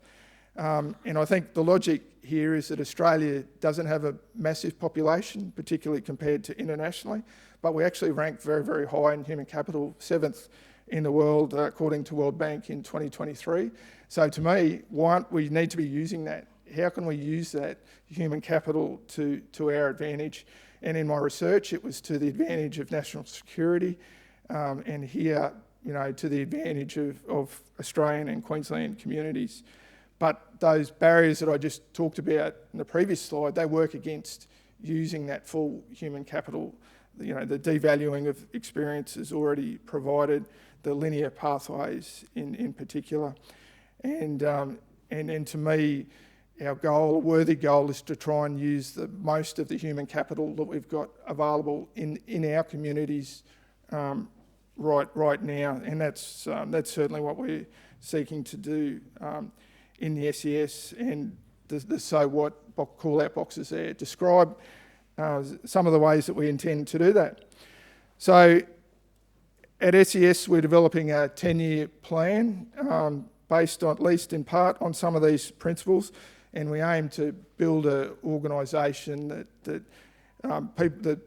And I think the logic here is that Australia doesn't have a massive population, particularly compared to internationally, but we actually rank very, very high in human capital, 7th in the world, according to World Bank in 2023. So to me, we need to be using that. How can we use that human capital to our advantage? And in my research, it was to the advantage of national security, and here, to the advantage of Australian and Queensland communities. But those barriers that I just talked about in the previous slide, they work against using that full human capital. The devaluing of experiences already provided, the linear pathways in particular. And to me, our goal, a worthy goal, is to try and use the most of the human capital that we've got available in our communities right now. And that's certainly what we're seeking to do in the SES, and the so what call-out boxes there describe some of the ways that we intend to do that. So at SES, we're developing a 10-year plan based on, at least in part, on some of these principles, and we aim to build an organisation that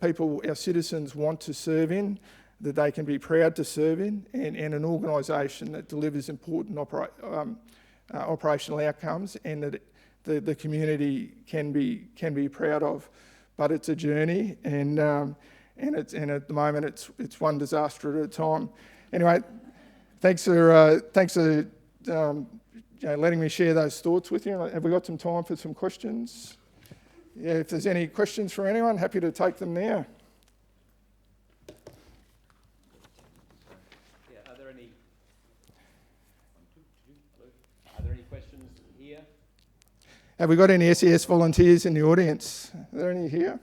people, our citizens, want to serve in, that they can be proud to serve in, and an organisation that delivers important operational outcomes, and that the community can be proud of. But it's a journey, and at the moment it's one disaster at a time. Anyway, thanks for letting me share those thoughts with you. Have we got some time for some questions? Yeah, if there's any questions from anyone, happy to take them now. Yeah, are there any questions here? Have we got any SES volunteers in the audience? Are there any here?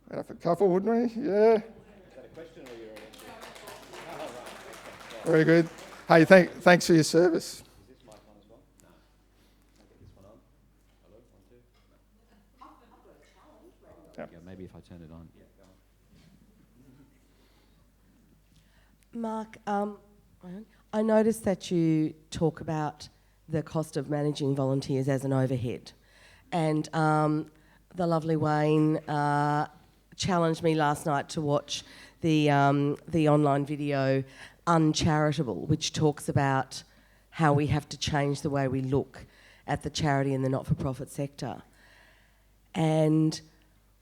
We'd have a couple, wouldn't we? Yeah. Is that a question or you're oh, right. Very good. Hey, thanks for your service. Is this mic on as well? No. Can I get this one on? Hello, 1, 2. No. Yeah, maybe if I turn it on. Yeah, go on. Mark, I noticed that you talk about the cost of managing volunteers as an overhead, and the lovely Wayne challenged me last night to watch the online video Uncharitable, which talks about how we have to change the way we look at the charity and the not-for-profit sector. And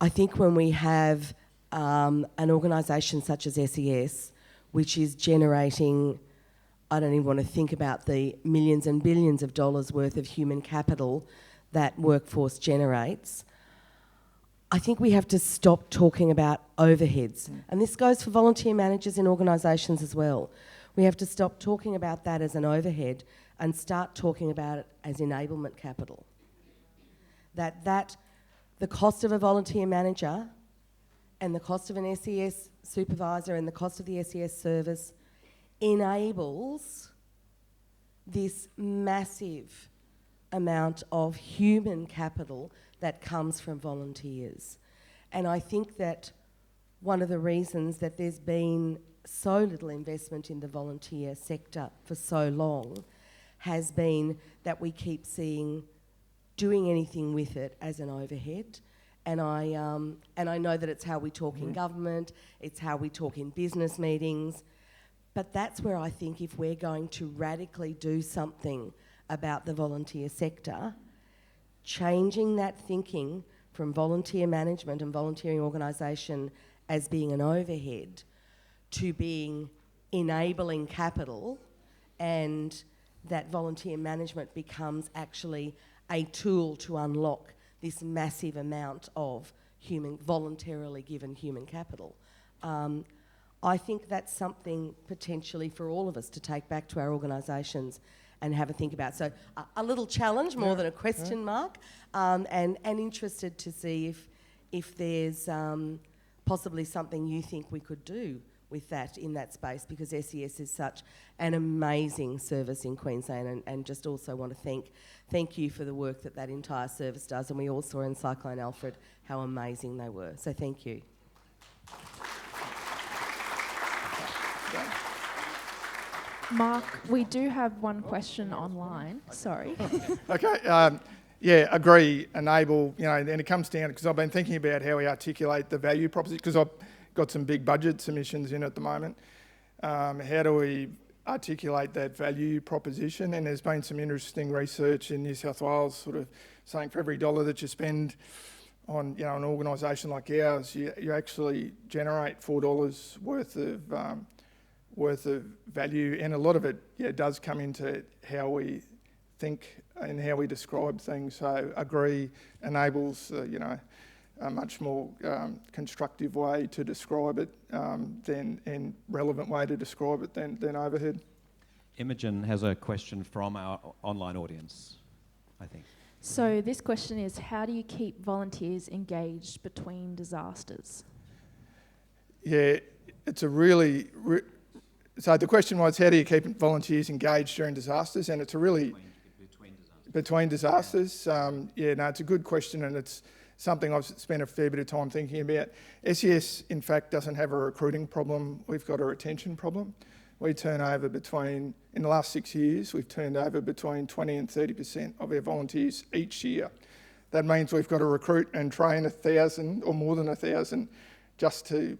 I think when we have an organisation such as SES, which is generating, I don't even want to think about the millions and billions of dollars worth of human capital that workforce generates, I think we have to stop talking about overheads. And this goes for volunteer managers in organisations as well. We have to stop talking about that as an overhead and start talking about it as enablement capital. That the cost of a volunteer manager and the cost of an SES supervisor and the cost of the SES service enables this massive amount of human capital that comes from volunteers. And I think that one of the reasons that there's been so little investment in the volunteer sector for so long has been that we keep seeing doing anything with it as an overhead. And I know that it's how we talk in government, it's how we talk in business meetings, but that's where I think if we're going to radically do something about the volunteer sector, changing that thinking from volunteer management and volunteering organisation as being an overhead to being enabling capital, and that volunteer management becomes actually a tool to unlock this massive amount of voluntarily given human capital. I think that's something potentially for all of us to take back to our organisations and have a think about. So a little challenge more than a question mark, and interested to see if there's possibly something you think we could do with that in that space, because SES is such an amazing service in Queensland, and just also want to thank you for the work that entire service does, and we all saw in Cyclone Alfred how amazing they were, so thank you. Mark, we do have one question online. Sorry. Okay. Yeah, agree, enable, and it comes down, because I've been thinking about how we articulate the value proposition, because I've got some big budget submissions in at the moment. How do we articulate that value proposition? And there's been some interesting research in New South Wales sort of saying for every dollar that you spend on an organisation like ours, you actually generate $4 worth of value, and a lot of it does come into how we think and how we describe things. So agree enables a much more constructive way to describe it and relevant way to describe it than overhead. Imogen has a question from our online audience, I think. So this question is, how do you keep volunteers engaged between disasters? Yeah, it's a really... so the question was, how do you keep volunteers engaged during disasters? And it's a really... Between disasters. It's a good question, and it's something I've spent a fair bit of time thinking about. SES, in fact, doesn't have a recruiting problem. We've got a retention problem. We turn over in the last 6 years, we've turned over between 20 and 30% of our volunteers each year. That means we've got to recruit and train 1,000 or more than 1,000 just to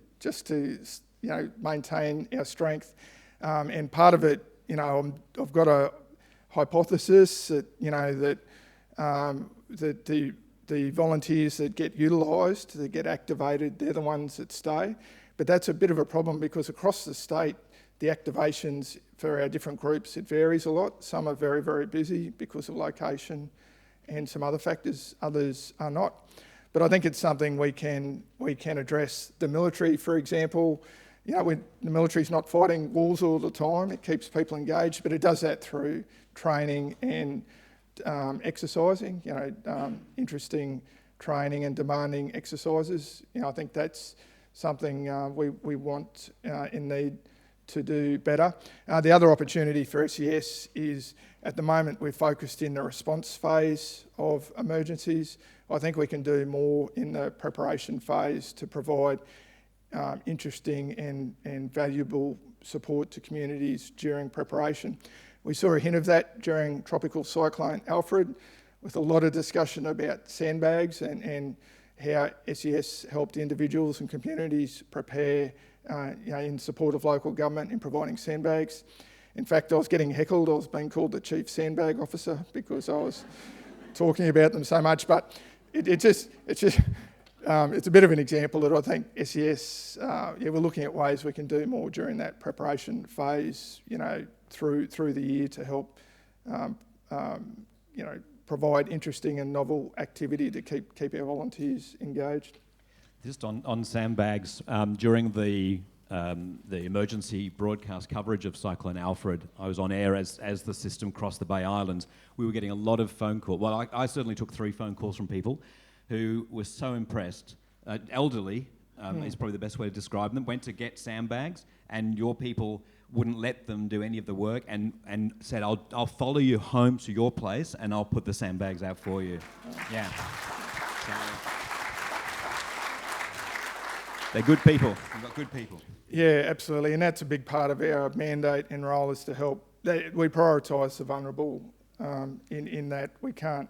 maintain our strength. And part of it, I've got a hypothesis that the volunteers that get utilised, that get activated, they're the ones that stay. But that's a bit of a problem, because across the state, the activations for our different groups, it varies a lot. Some are very, very busy because of location and some other factors, others are not. But I think it's something we can address. The military, for example, when the military's not fighting wars all the time, it keeps people engaged, but it does that through training and exercising, interesting training and demanding exercises. I think that's something we want and need to do better. The other opportunity for SES is, at the moment, we're focused in the response phase of emergencies. I think we can do more in the preparation phase to provide interesting and valuable support to communities during preparation. We saw a hint of that during Tropical Cyclone Alfred, with a lot of discussion about sandbags and how SES helped individuals and communities prepare in support of local government in providing sandbags. In fact, I was getting heckled. I was being called the chief sandbag officer because I was talking about them so much. But it's a bit of an example that I think SES, we're looking at ways we can do more during that preparation phase, through the year to help, provide interesting and novel activity to keep our volunteers engaged. Just on sandbags, during the the emergency broadcast coverage of Cyclone Alfred. I was on air as the system crossed the Bay Islands. We were getting a lot of phone calls. Well, I certainly took 3 phone calls from people who were so impressed. Elderly is probably the best way to describe them. Went to get sandbags, and your people wouldn't let them do any of the work, and said, I'll follow you home to your place, and I'll put the sandbags out for you. Yeah. So, they're good people. We've got good people. Yeah, absolutely, and that's a big part of our mandate and role is to help. We prioritise the vulnerable in that we can't,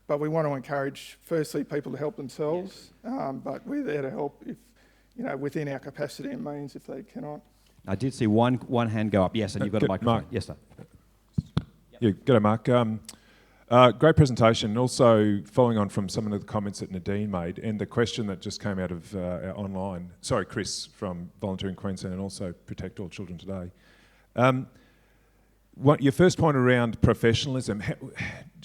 but we want to encourage, firstly, people to help themselves, but we're there to help if, within our capacity and means if they cannot. I did see one hand go up. Yes, and you've got a microphone. Mark. Yes, sir. Yeah, g'day, Mark. Great presentation. Also, following on from some of the comments that Nadine made, and the question that just came out of online. Sorry, Chris from Volunteering Queensland, and also Protect All Children Today. Your first point around professionalism.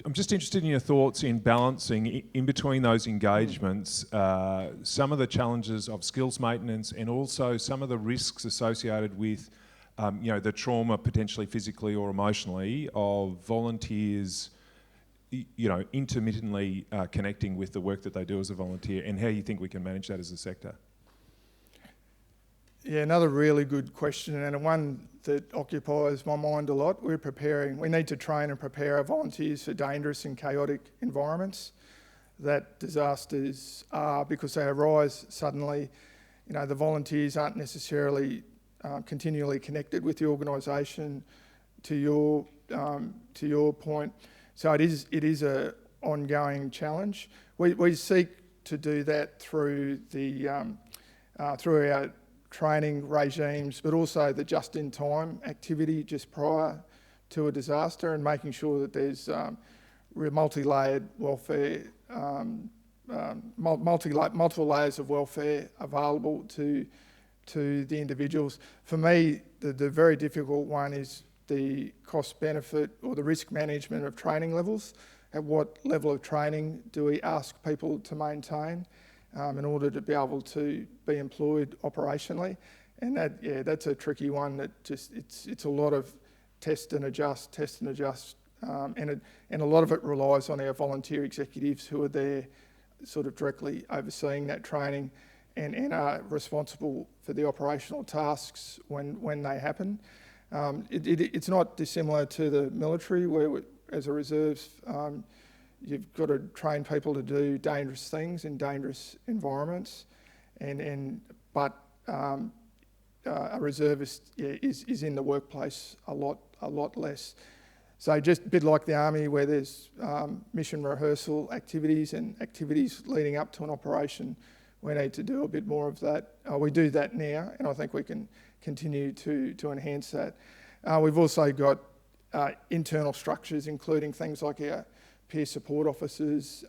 I'm just interested in your thoughts in balancing in between those engagements, some of the challenges of skills maintenance, and also some of the risks associated with, the trauma, potentially physically or emotionally, of volunteers, intermittently connecting with the work that they do as a volunteer, and how you think we can manage that as a sector. Yeah, another really good question, and one that occupies my mind a lot. We need to train and prepare our volunteers for dangerous and chaotic environments that disasters are, because they arise suddenly. The volunteers aren't necessarily continually connected with the organisation, to your point. So it is a ongoing challenge. We seek to do that through through our training regimes, but also the just-in-time activity just prior to a disaster, and making sure that there's multi-layered welfare, multiple layers of welfare available to the individuals. For me, the very difficult one is the cost-benefit or the risk management of training levels. At what level of training do we ask people to maintain in order to be able to be employed operationally? And that's a tricky one. That it's a lot of test and adjust, and a lot of it relies on our volunteer executives who are there, sort of directly overseeing that training, and are responsible for the operational tasks when they happen. It's not dissimilar to the military, where as a reserves, you've got to train people to do dangerous things in dangerous environments, but a reservist is in the workplace a lot less. So just a bit like the Army, where there's mission rehearsal activities and activities leading up to an operation, we need to do a bit more of that. We do that now, and I think we can continue to enhance that. We've also got internal structures, including things like our peer support officers.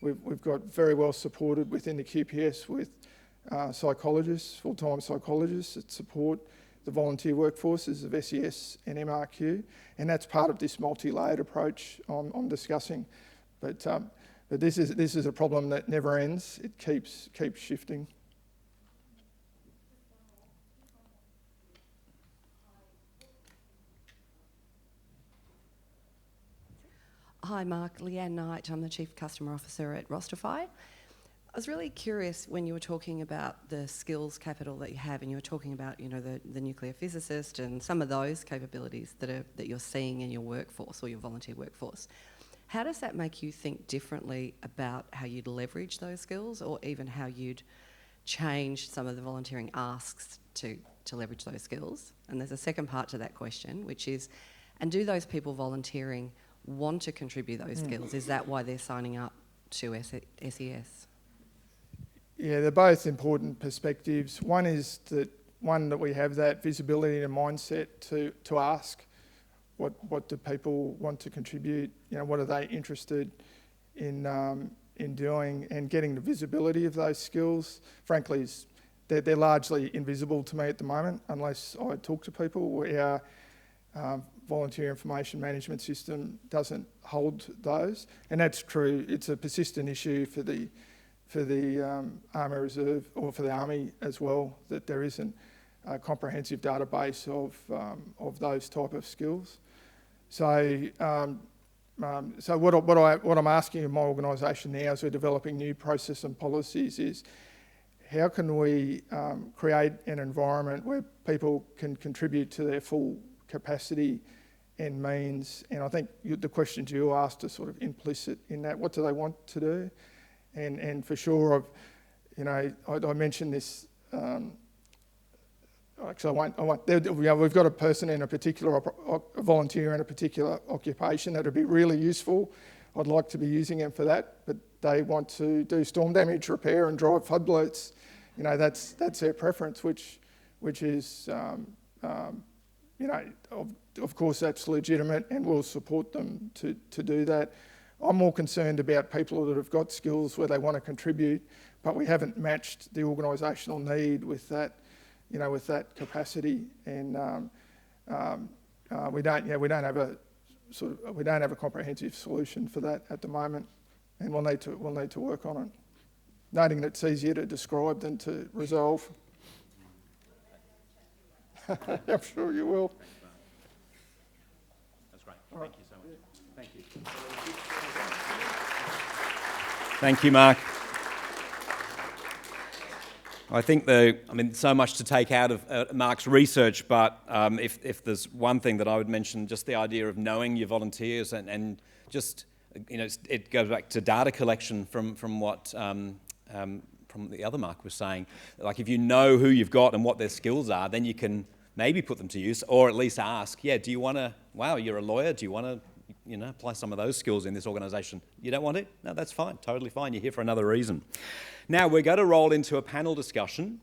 We've got very well supported within the QPS with psychologists, full-time psychologists that support the volunteer workforces of SES and MRQ, and that's part of this multi-layered approach I'm discussing. But this is a problem that never ends. It keeps shifting. Hi, Mark. Leanne Knight. I'm the Chief Customer Officer at Rosterify. I was really curious when you were talking about the skills capital that you have, and you were talking about, the nuclear physicist and some of those capabilities that you're seeing in your workforce or your volunteer workforce. How does that make you think differently about how you'd leverage those skills, or even how you'd change some of the volunteering asks to leverage those skills? And there's a second part to that question, which is, and do those people volunteering want to contribute those skills? Is that why they're signing up to SES? Yeah, they're both important perspectives. One is that we have that visibility and mindset to ask, what do people want to contribute? What are they interested in doing, and getting the visibility of those skills. Frankly, they're largely invisible to me at the moment, unless I talk to people. Our volunteer information management system doesn't hold those, and that's true. It's a persistent issue for the Army Reserve, or for the Army as well, that there isn't. comprehensive database of those type of skills. So, what I'm asking in my organisation now as we're developing new process and policies is how can we create an environment where people can contribute to their full capacity and means? And I think the questions you asked are sort of implicit in that. What do they want to do? And for sure, I mentioned this. Actually, I won't. We've got a person in a particular a volunteer in a particular occupation that would be really useful. I'd like to be using them for that, but they want to do storm damage repair and drive floodlights. That's their preference, which is of course that's legitimate, and we'll support them to do that. I'm more concerned about people that have got skills where they want to contribute, but we haven't matched the organisational need with that. With that capacity, and we don't have a comprehensive solution for that at the moment, and we'll need to work on it. Noting that it's easier to describe than to resolve. I'm sure you will. That's great. Thank you so much. Thank you. Thank you, Mark. I think so much to take out of Mark's research, but if there's one thing that I would mention, just the idea of knowing your volunteers and just, it goes back to data collection from what from the other Mark was saying. Like if you know who you've got and what their skills are, then you can maybe put them to use, or at least ask, do you want to, wow, you're a lawyer, do you want to apply some of those skills in this organisation? You don't want it? No, that's fine, totally fine. You're here for another reason. Now we're going to roll into a panel discussion,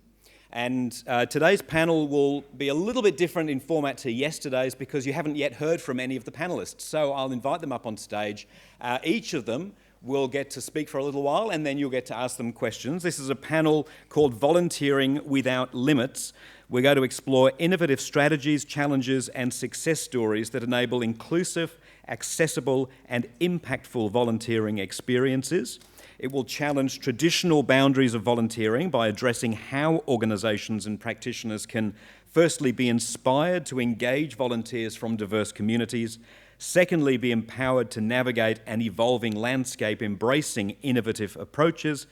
and today's panel will be a little bit different in format to yesterday's because you haven't yet heard from any of the panellists. So I'll invite them up on stage. Each of them will get to speak for a little while, and then you'll get to ask them questions. This is a panel called Volunteering Without Limits. We're going to explore innovative strategies, challenges, and success stories that enable inclusive, accessible, and impactful volunteering experiences. It will challenge traditional boundaries of volunteering by addressing how organisations and practitioners can firstly be inspired to engage volunteers from diverse communities, secondly be empowered to navigate an evolving landscape embracing innovative approaches,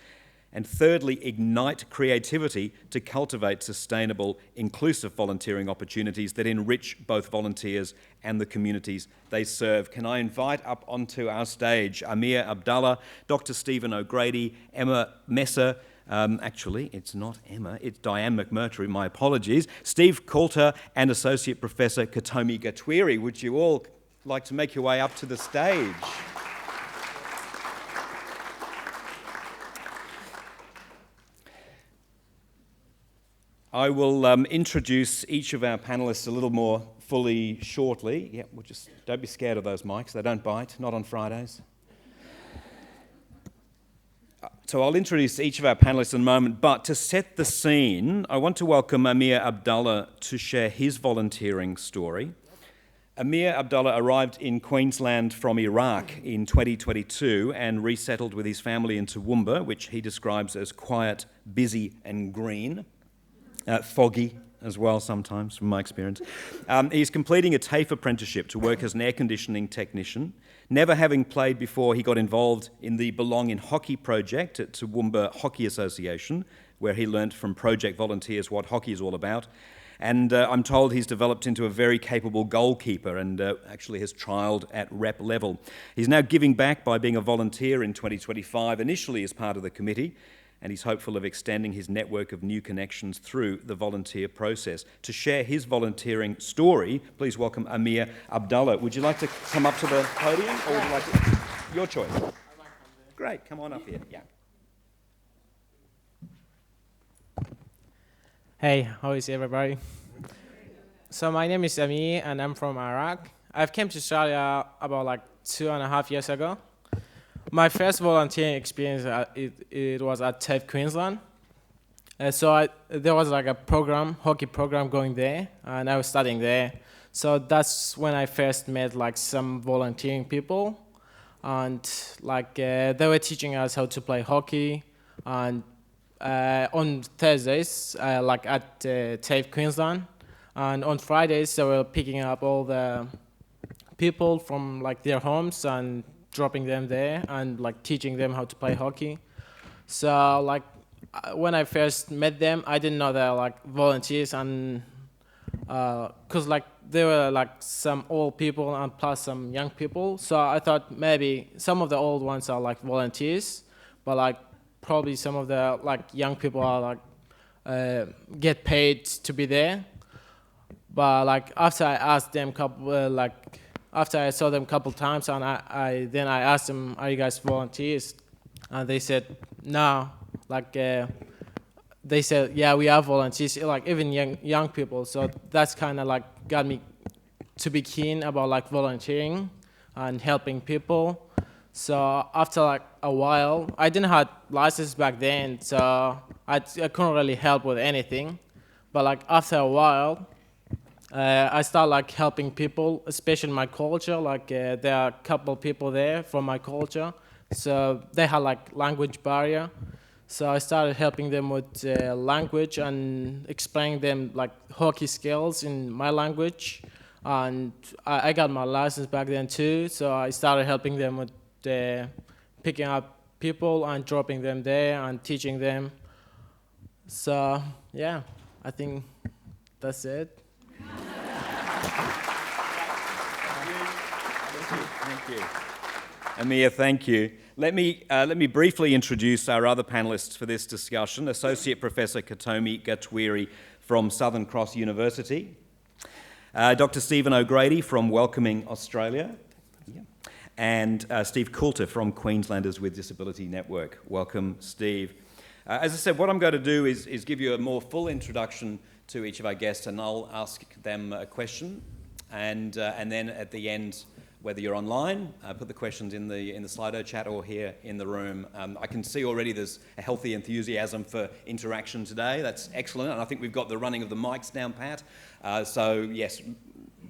and thirdly, ignite creativity to cultivate sustainable, inclusive volunteering opportunities that enrich both volunteers and the communities they serve. Can I invite up onto our stage Amir Abdalla, Dr. Stephen O'Grady, Emma Messer, actually, it's not Emma, it's Diane McMurtry, my apologies, Steve Coulter, and Associate Professor Kathomi Gatwiri. Would you all like to make your way up to the stage? I will introduce each of our panellists a little more fully shortly. Yeah, don't be scared of those mics. They don't bite, not on Fridays. So I'll introduce each of our panellists in a moment, but to set the scene, I want to welcome Amir Abdalla to share his volunteering story. Amir Abdalla arrived in Queensland from Iraq in 2022 and resettled with his family in Toowoomba, which he describes as quiet, busy and green. Foggy as well sometimes, from my experience. He's completing a TAFE apprenticeship to work as an air conditioning technician. Never having played before, he got involved in the Belong in Hockey project at Toowoomba Hockey Association, where he learnt from project volunteers what hockey is all about. And I'm told he's developed into a very capable goalkeeper and actually has trialled at rep level. He's now giving back by being a volunteer in 2025, initially as part of the committee, and he's hopeful of extending his network of new connections through the volunteer process. To share his volunteering story, please welcome Amir Abdalla. Would you like to come up to the podium, or would you like to... Your choice. Great, come on up here. Yeah. Hey, how is everybody? So my name is Amir, and I'm from Iraq. I've came to Australia about 2.5 years ago. My first volunteering experience, it was at TAFE Queensland. There was a hockey program going there, and I was studying there. So that's when I first met some volunteering people, and they were teaching us how to play hockey, and on Thursdays, like at TAFE Queensland, and on Fridays they were picking up all the people from like their homes and dropping them there and like teaching them how to play hockey. So like when I first met them, I didn't know they were like volunteers, and because like there were like some old people and plus some young people, so I thought maybe some of the old ones are like volunteers, but like probably some of the like young people are like get paid to be there. But like after I asked them after I saw them a couple times, and I asked them, "Are you guys volunteers?" And they said no. Like they said, "Yeah, we are volunteers." Like even young people. So that's kind of like got me to be keen about like volunteering and helping people. So after like a while, I didn't have license back then, so I couldn't really help with anything. But like after a while, I started like helping people, especially in my culture. Like there are a couple people there from my culture, so they had like language barrier. So I started helping them with language and explaining them like hockey skills in my language. And I got my license back then too, so I started helping them with picking up people and dropping them there and teaching them. So yeah, I think that's it. Thank you. Amir, thank you. Let me briefly introduce our other panellists for this discussion. Associate Professor Kathomi Gatwiri from Southern Cross University, Dr. Stephen O'Grady from Welcoming Australia, and Steve Coulter from Queenslanders with Disability Network. Welcome, Steve. As I said, what I'm going to do is give you a more full introduction to each of our guests, and I'll ask them a question, and then at the end, whether you're online, put the questions in the Slido chat or here in the room. I can see already there's a healthy enthusiasm for interaction today. That's excellent, and I think we've got the running of the mics down pat. So yes,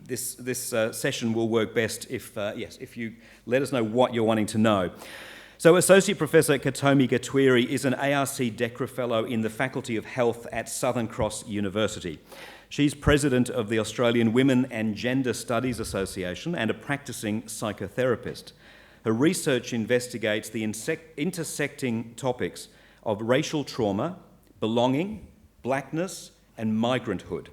this session will work best if you let us know what you're wanting to know. So Associate Professor Kathomi Gatwiri is an ARC DECRA Fellow in the Faculty of Health at Southern Cross University. She's President of the Australian Women and Gender Studies Association and a practicing psychotherapist. Her research investigates the intersecting topics of racial trauma, belonging, blackness, and migranthood.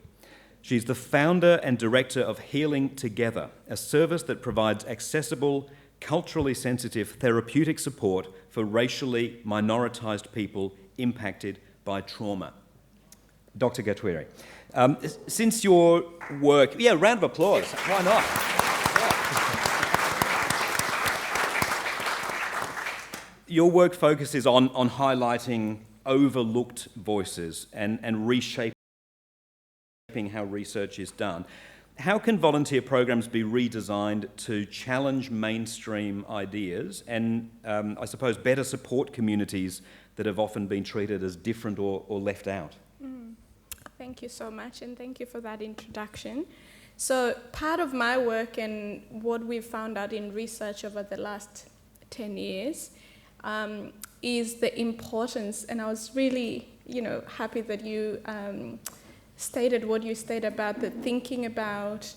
She's the founder and director of Healing Together, a service that provides accessible, culturally sensitive therapeutic support for racially minoritized people impacted by trauma. Dr. Gatwiri, since your work... Yeah, round of applause. Why not? Your work focuses on highlighting overlooked voices and reshaping how research is done. How can volunteer programs be redesigned to challenge mainstream ideas and, I suppose, better support communities that have often been treated as different or left out? Thank you so much, and thank you for that introduction. So part of my work and what we've found out in research over the last 10 years is the importance, and I was really, happy that you stated what you stated about the thinking about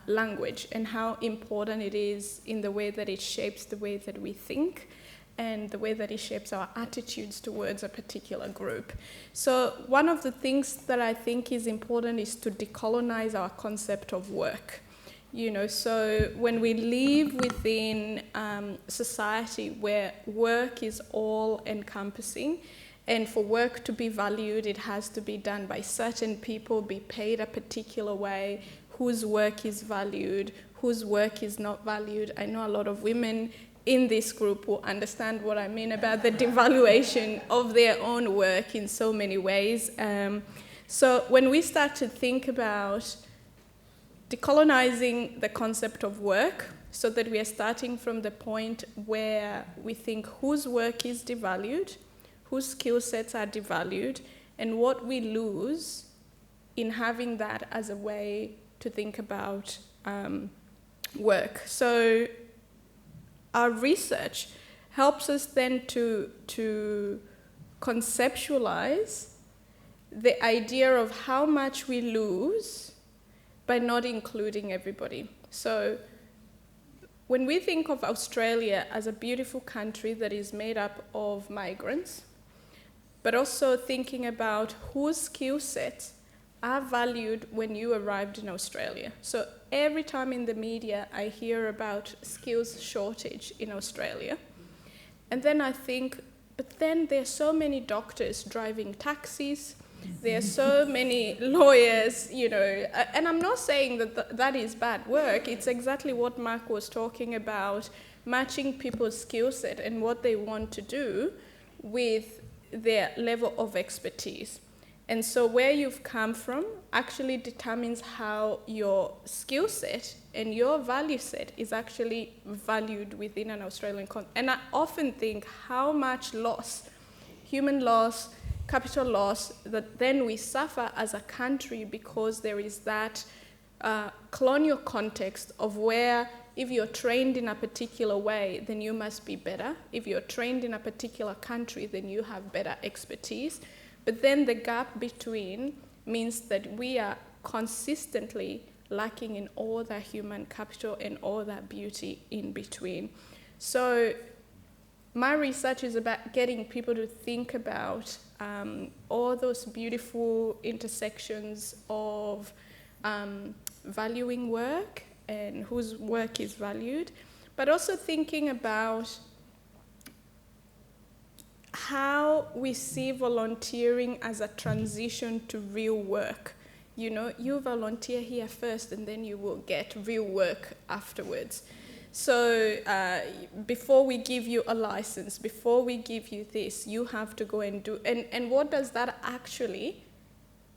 language and how important it is in the way that it shapes the way that we think and the way that it shapes our attitudes towards a particular group. So one of the things that I think is important is to decolonize our concept of work. So when we live within society where work is all encompassing, and for work to be valued, it has to be done by certain people, be paid a particular way, whose work is valued, whose work is not valued. I know a lot of women in this group will understand what I mean about the devaluation of their own work in so many ways. So when we start to think about decolonizing the concept of work, so that we are starting from the point where we think whose work is devalued, whose skill sets are devalued, and what we lose in having that as a way to think about work. So our research helps us then to conceptualize the idea of how much we lose by not including everybody. So when we think of Australia as a beautiful country that is made up of migrants, but also thinking about whose skill sets are valued when you arrived in Australia. So every time in the media I hear about skills shortage in Australia, and then I think, but then there are so many doctors driving taxis, there are so many lawyers, you know, and I'm not saying that that is bad work. It's exactly what Mark was talking about, matching people's skill set and what they want to do with their level of expertise. And so where you've come from actually determines how your skill set and your value set is actually valued within an Australian context. And I often think how much loss, human loss, capital loss, that then we suffer as a country because there is that colonial context of where if you're trained in a particular way, then you must be better. If you're trained in a particular country, then you have better expertise. But then the gap between means that we are consistently lacking in all that human capital and all that beauty in between. So my research is about getting people to think about all those beautiful intersections of valuing work and whose work is valued, but also thinking about how we see volunteering as a transition to real work. You know, you volunteer here first and then you will get real work afterwards. So before we give you a license, before we give you this, you have to go and do, and what does that actually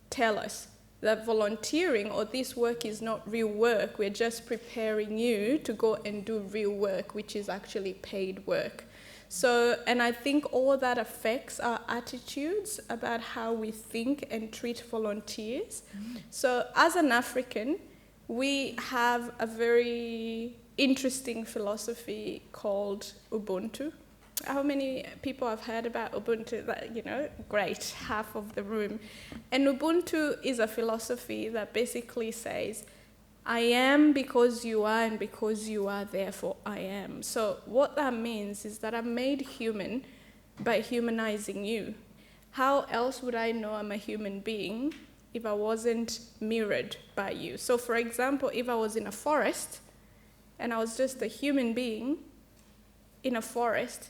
tell us? That volunteering or this work is not real work, we're just preparing you to go and do real work, which is actually paid work. So, and I think all that affects our attitudes about how we think and treat volunteers. So as an African, we have a very interesting philosophy called Ubuntu. How many people have heard about Ubuntu? That, you know, great, half of the room. And Ubuntu is a philosophy that basically says, I am because you are, and because you are, therefore I am. So what that means is that I'm made human by humanizing you. How else would I know I'm a human being if I wasn't mirrored by you? So for example, if I was in a forest and I was just a human being in a forest,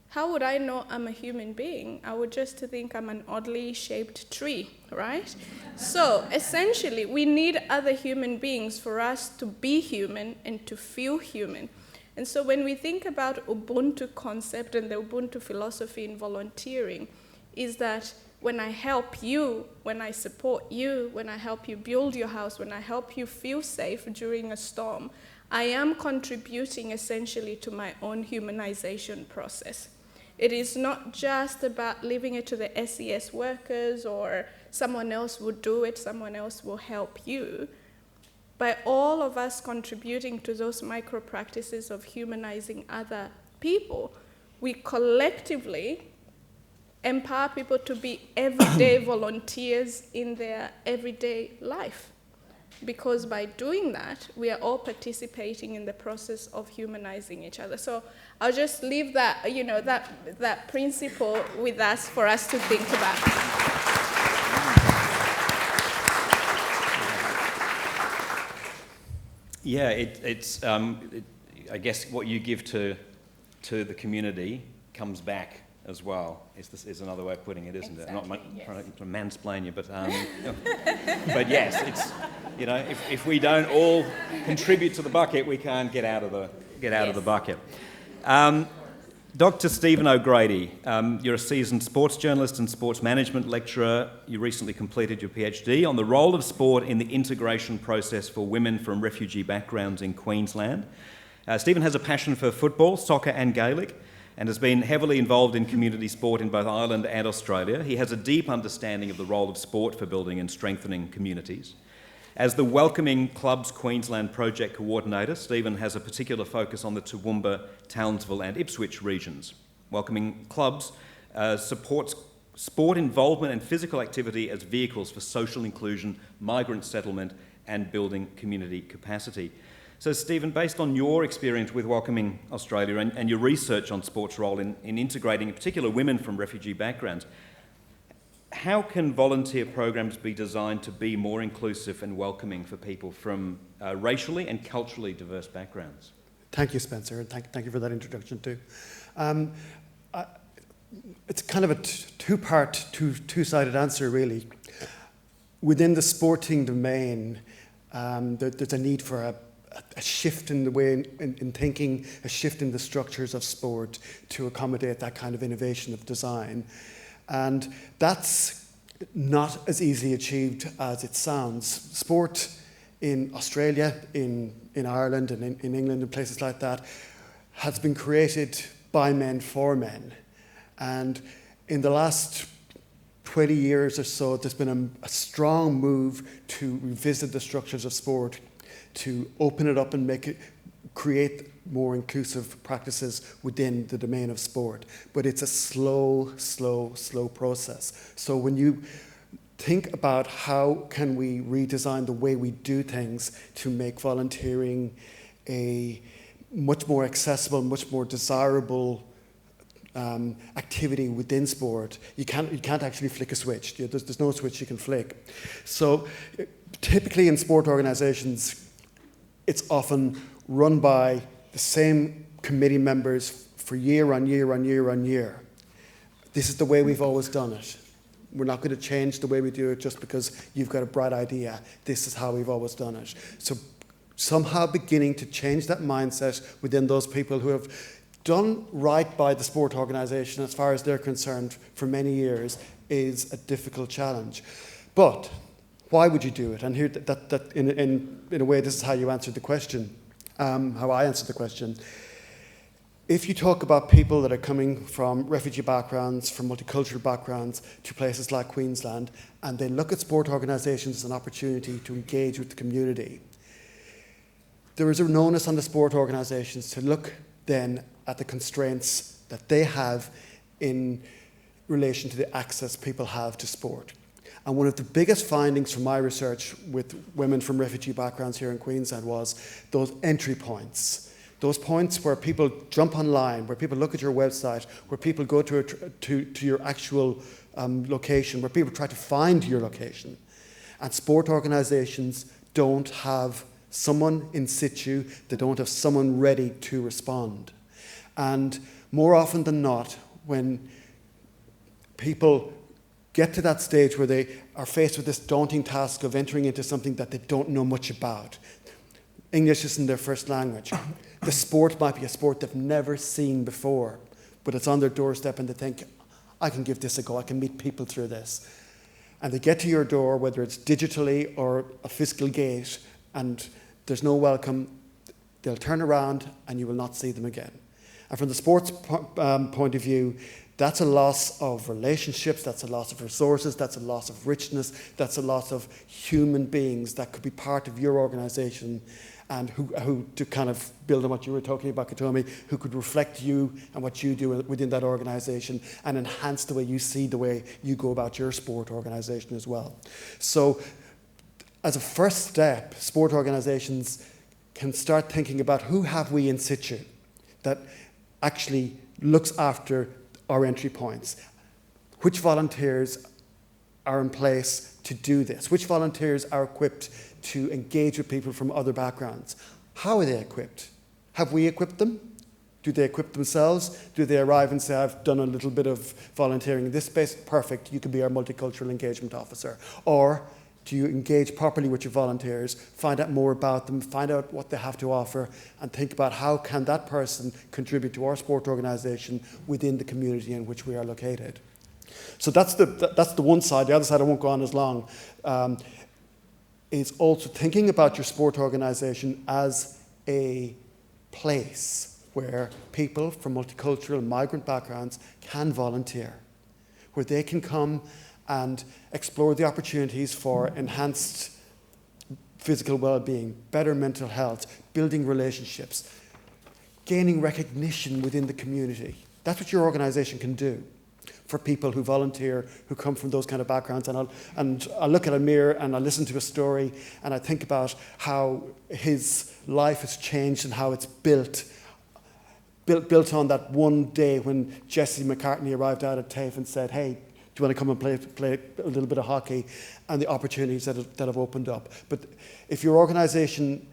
how would I know I'm a human being? I would just think I'm an oddly shaped tree, right? So essentially, we need other human beings for us to be human and to feel human. And so when we think about Ubuntu concept and the Ubuntu philosophy in volunteering, is that when I help you, when I support you, when I help you build your house, when I help you feel safe during a storm, I am contributing essentially to my own humanization process. It is not just about leaving it to the SES workers or someone else will do it, someone else will help you. By all of us contributing to those micro practices of humanizing other people, we collectively empower people to be everyday volunteers in their everyday life. Because by doing that, we are all participating in the process of humanizing each other. So I'll just leave that, you know, that principle with us for us to think about. Yeah, I guess what you give to the community comes back as well. Is another way of putting it, isn't Exactly, it? Not yes. to mansplain you, but but yes, it's, you know, if we don't all contribute to the bucket, we can't get out of the bucket. Dr. Stephen O'Grady, you're a seasoned sports journalist and sports management lecturer. You recently completed your PhD on the role of sport in the integration process for women from refugee backgrounds in Queensland. Stephen has a passion for football, soccer and Gaelic, and has been heavily involved in community sport in both Ireland and Australia. He has a deep understanding of the role of sport for building and strengthening communities. As the Welcoming Clubs Queensland project coordinator, Stephen has a particular focus on the Toowoomba, Townsville and Ipswich regions. Welcoming Clubs supports sport involvement and physical activity as vehicles for social inclusion, migrant settlement, and building community capacity. So, Stephen, based on your experience with Welcoming Australia and your research on sport's role in integrating, in particular, women from refugee backgrounds, how can volunteer programs be designed to be more inclusive and welcoming for people from racially and culturally diverse backgrounds? Thank you, Spencer, and thank you for that introduction too. It's kind of a two-part, two-sided answer, really. Within the sporting domain, there's a need for a shift in the way in thinking, a shift in the structures of sport to accommodate that kind of innovation of design. And that's not as easily achieved as it sounds. Sport in Australia, in Ireland, and in England and places like that has been created by men for men. And in the last 20 years or so, there's been a strong move to revisit the structures of sport, to open it up and create more inclusive practices within the domain of sport. But it's a slow process. So when you think about how can we redesign the way we do things to make volunteering a much more accessible, much more desirable activity within sport, you can't actually flick a switch. There's no switch you can flick. So typically in sport organizations, it's often run by the same committee members for year on year on year on year. This is the way we've always done it. We're not going to change the way we do it just because you've got a bright idea. This is how we've always done it. So somehow beginning to change that mindset within those people who have done right by the sport organisation as far as they're concerned for many years is a difficult challenge. But why would you do it? And here, that in a way, this is how you answered the question, how I answered the question. If you talk about people that are coming from refugee backgrounds, from multicultural backgrounds to places like Queensland, and they look at sport organisations as an opportunity to engage with the community, there is an onus on the sport organisations to look then at the constraints that they have in relation to the access people have to sport. And one of the biggest findings from my research with women from refugee backgrounds here in Queensland was those entry points. Those points where people jump online, where people look at your website, where people go to your actual location, where people try to find your location. And sport organisations don't have someone in situ, they don't have someone ready to respond. And more often than not, when people get to that stage where they are faced with this daunting task of entering into something that they don't know much about, English isn't their first language. The sport might be a sport they've never seen before, but it's on their doorstep and they think, I can give this a go, I can meet people through this. And they get to your door, whether it's digitally or a physical gate, and there's no welcome, they'll turn around and you will not see them again. And from the sports point of view, that's a loss of relationships, that's a loss of resources, that's a loss of richness, that's a loss of human beings that could be part of your organisation and who to kind of build on what you were talking about, Kathomi, who could reflect you and what you do within that organisation and enhance the way you see the way you go about your sport organisation as well. So as a first step, sport organisations can start thinking about who have we in situ that actually looks after our entry points. Which volunteers are in place to do this? Which volunteers are equipped to engage with people from other backgrounds? How are they equipped? Have we equipped them? Do they equip themselves? Do they arrive and say, I've done a little bit of volunteering in this space? Perfect, you can be our multicultural engagement officer. Or do you engage properly with your volunteers, find out more about them, find out what they have to offer, and think about how can that person contribute to our sport organisation within the community in which we are located. So that's the one side. The other side, I won't go on as long, is also thinking about your sport organisation as a place where people from multicultural and migrant backgrounds can volunteer, where they can come and explore the opportunities for enhanced physical well-being, better mental health, building relationships, gaining recognition within the community. That's what your organisation can do. for people who volunteer, who come from those kind of backgrounds. And I look at Amir and I listen to his story and I think about how his life has changed and how it's built on that one day when Jesse McCartney arrived out at TAFE and said, hey, do you want to come and play a little bit of hockey, and the opportunities that have opened up. But if your organisation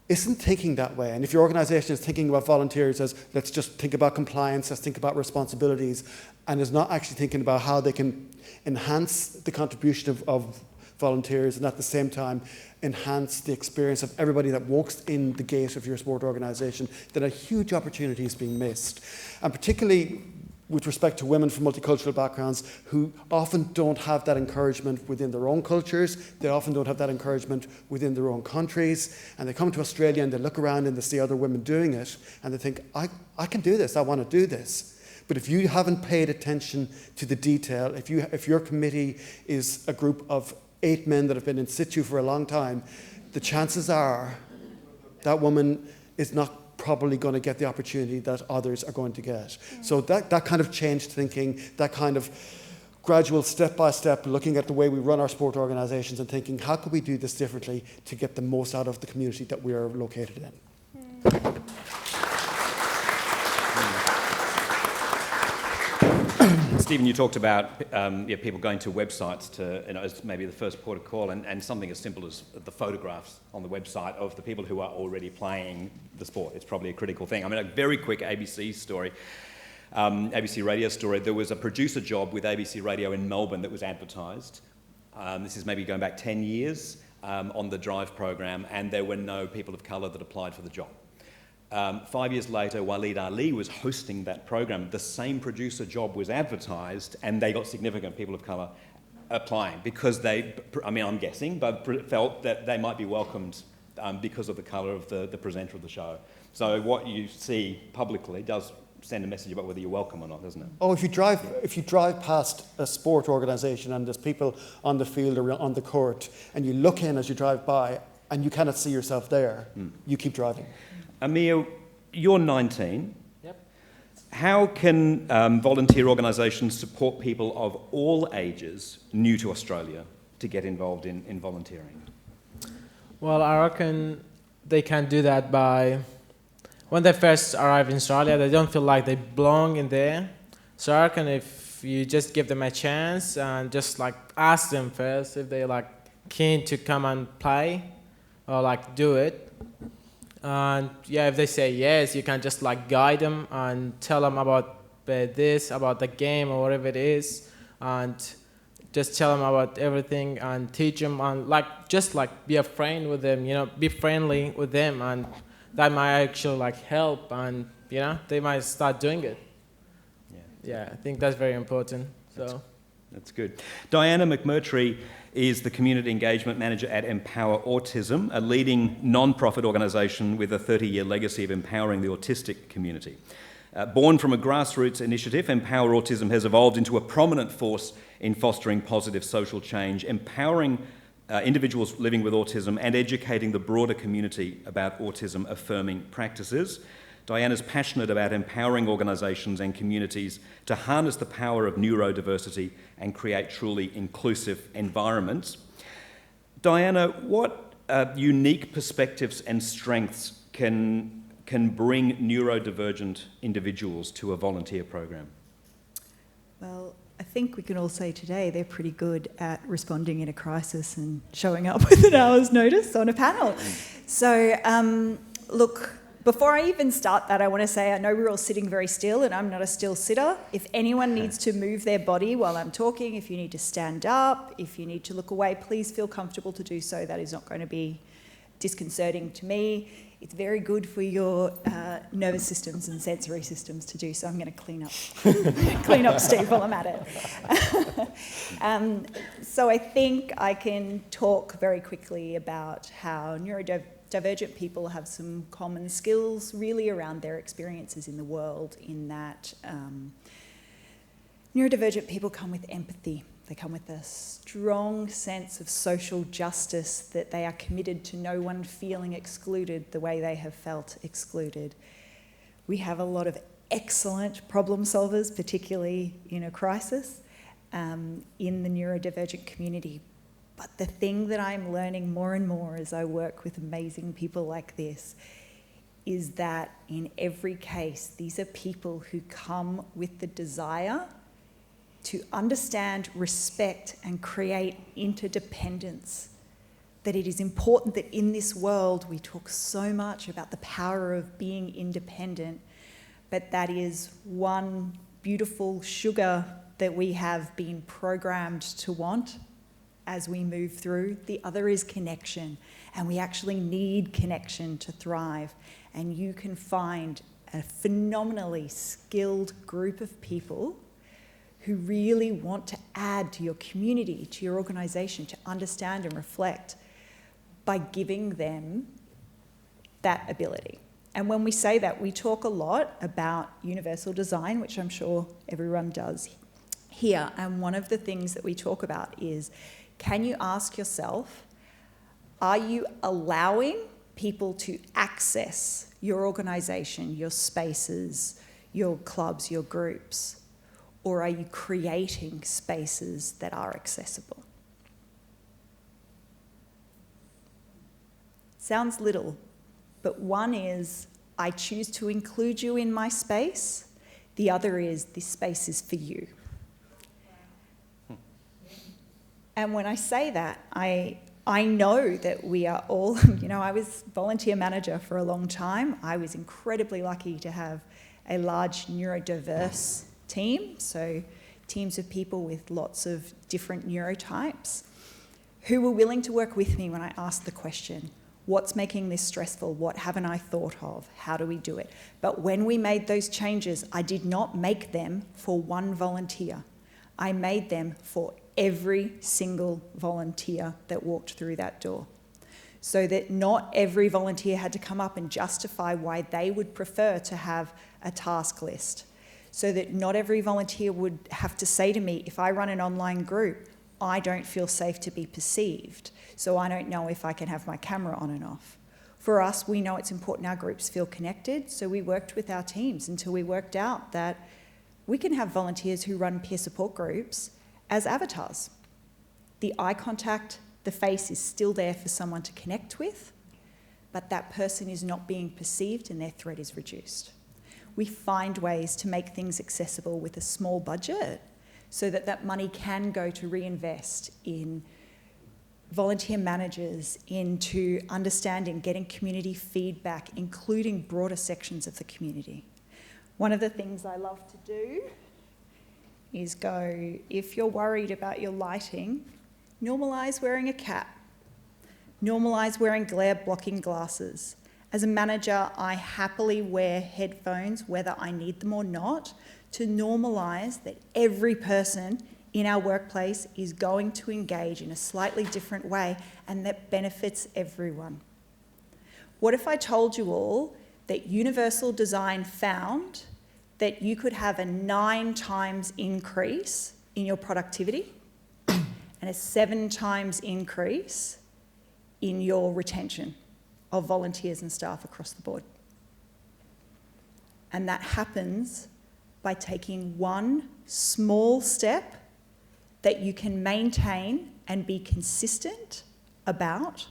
isn't thinking that way, and if your organisation is thinking about volunteers as let's just think about compliance, let's think about responsibilities, and is not actually thinking about how they can enhance the contribution of volunteers and at the same time enhance the experience of everybody that walks in the gate of your sport organisation, then a huge opportunity is being missed. And particularly with respect to women from multicultural backgrounds who often don't have that encouragement within their own cultures, they often don't have that encouragement within their own countries, and they come to Australia and they look around and they see other women doing it, and they think, I can do this, I want to do this. But if you haven't paid attention to the detail, if your committee is a group of 8 men that have been in situ for a long time, the chances are that woman is not probably going to get the opportunity that others are going to get. So that kind of changed thinking, that kind of gradual step-by-step looking at the way we run our sport organisations and thinking, how could we do this differently to get the most out of the community that we are located in? Stephen, you talked about people going to websites to, as maybe the first port of call, and something as simple as the photographs on the website of the people who are already playing the sport. It's probably a critical thing. I mean, a very quick ABC story, ABC radio story. There was a producer job with ABC Radio in Melbourne that was advertised. This is maybe going back 10 years on the Drive program, and there were no people of colour that applied for the job. 5 years later, Waleed Ali was hosting that program. The same producer job was advertised, and they got significant people of colour applying because they, I'm guessing, but felt that they might be welcomed because of the colour of the presenter of the show. So what you see publicly does send a message about whether you're welcome or not, doesn't it? Oh, if you drive past a sport organisation and there's people on the field or on the court, and you look in as you drive by and you cannot see yourself there, you keep driving. Amir, you're 19. Yep. How can volunteer organisations support people of all ages new to Australia to get involved in volunteering? Well, I reckon they can do that by, when they first arrive in Australia, they don't feel like they belong in there. So I reckon if you just give them a chance and just like ask them first if they're like keen to come and play or like do it. And yeah, if they say yes, you can just like guide them and tell them about this, about the game or whatever it is, and just tell them about everything and teach them and like just like be a friend with them, be friendly with them, and that might actually like help, and they might start doing it. Yeah, I think that's very important. So that's good. Diana McMurtry is the Community Engagement Manager at Empower Autism, a leading non-profit organisation with a 30-year legacy of empowering the autistic community. Born from a grassroots initiative, Empower Autism has evolved into a prominent force in fostering positive social change, empowering individuals living with autism and educating the broader community about autism-affirming practices. Diana's passionate about empowering organisations and communities to harness the power of neurodiversity and create truly inclusive environments. Diana, what unique perspectives and strengths can bring neurodivergent individuals to a volunteer program? Well, I think we can all say today they're pretty good at responding in a crisis and showing up with an hour's notice on a panel. So, look, before I even start that, I want to say I know we're all sitting very still and I'm not a still sitter. If anyone needs to move their body while I'm talking, if you need to stand up, if you need to look away, please feel comfortable to do so. That is not going to be disconcerting to me. It's very good for your nervous systems and sensory systems to do so. I'm going to clean up Steve while I'm at it. So I think I can talk very quickly about how neurodivergent people have some common skills really around their experiences in the world, in that neurodivergent people come with empathy. They come with a strong sense of social justice, that they are committed to no one feeling excluded the way they have felt excluded. We have a lot of excellent problem solvers, particularly in a crisis, in the neurodivergent community. But the thing that I'm learning more and more as I work with amazing people like this is that in every case, these are people who come with the desire to understand, respect, and create interdependence. That it is important that in this world we talk so much about the power of being independent, but that is one beautiful sugar that we have been programmed to want as we move through. The other is connection, and we actually need connection to thrive. And you can find a phenomenally skilled group of people who really want to add to your community, to your organisation, to understand and reflect by giving them that ability. And when we say that, we talk a lot about universal design, which I'm sure everyone does here. And one of the things that we talk about is, can you ask yourself, are you allowing people to access your organisation, your spaces, your clubs, your groups? Or are you creating spaces that are accessible? Sounds little, but one is, I choose to include you in my space. The other is, this space is for you. And when I say that, I know that we are all, I was volunteer manager for a long time. I was incredibly lucky to have a large neurodiverse team, so teams of people with lots of different neurotypes, who were willing to work with me when I asked the question, what's making this stressful? What haven't I thought of? How do we do it? But when we made those changes, I did not make them for one volunteer. I made them for every single volunteer that walked through that door, so that not every volunteer had to come up and justify why they would prefer to have a task list, so that not every volunteer would have to say to me, if I run an online group, I don't feel safe to be perceived, so I don't know if I can have my camera on and off. For us, we know it's important our groups feel connected, so we worked with our teams until we worked out that we can have volunteers who run peer support groups as avatars. The eye contact, the face is still there for someone to connect with, but that person is not being perceived and their threat is reduced. We find ways to make things accessible with a small budget so that that money can go to reinvest in volunteer managers, into understanding, getting community feedback, including broader sections of the community. One of the things I love to do is go, if you're worried about your lighting, normalise wearing a cap. Normalise wearing glare-blocking glasses. As a manager, I happily wear headphones, whether I need them or not, to normalise that every person in our workplace is going to engage in a slightly different way and that benefits everyone. What if I told you all that universal design found that you could have a 9 times increase in your productivity and a 7 times increase in your retention of volunteers and staff across the board? And that happens by taking one small step that you can maintain and be consistent about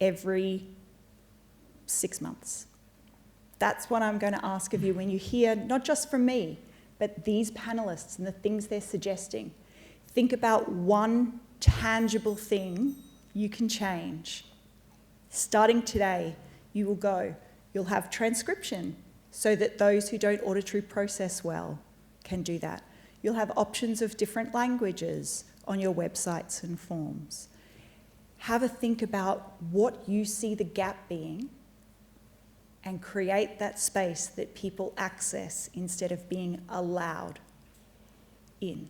every 6 months. That's what I'm going to ask of you when you hear, not just from me, but these panellists and the things they're suggesting. Think about one tangible thing you can change. Starting today, you will go, you'll have transcription so that those who don't auditory process well can do that. You'll have options of different languages on your websites and forms. Have a think about what you see the gap being and create that space that people access instead of being allowed in.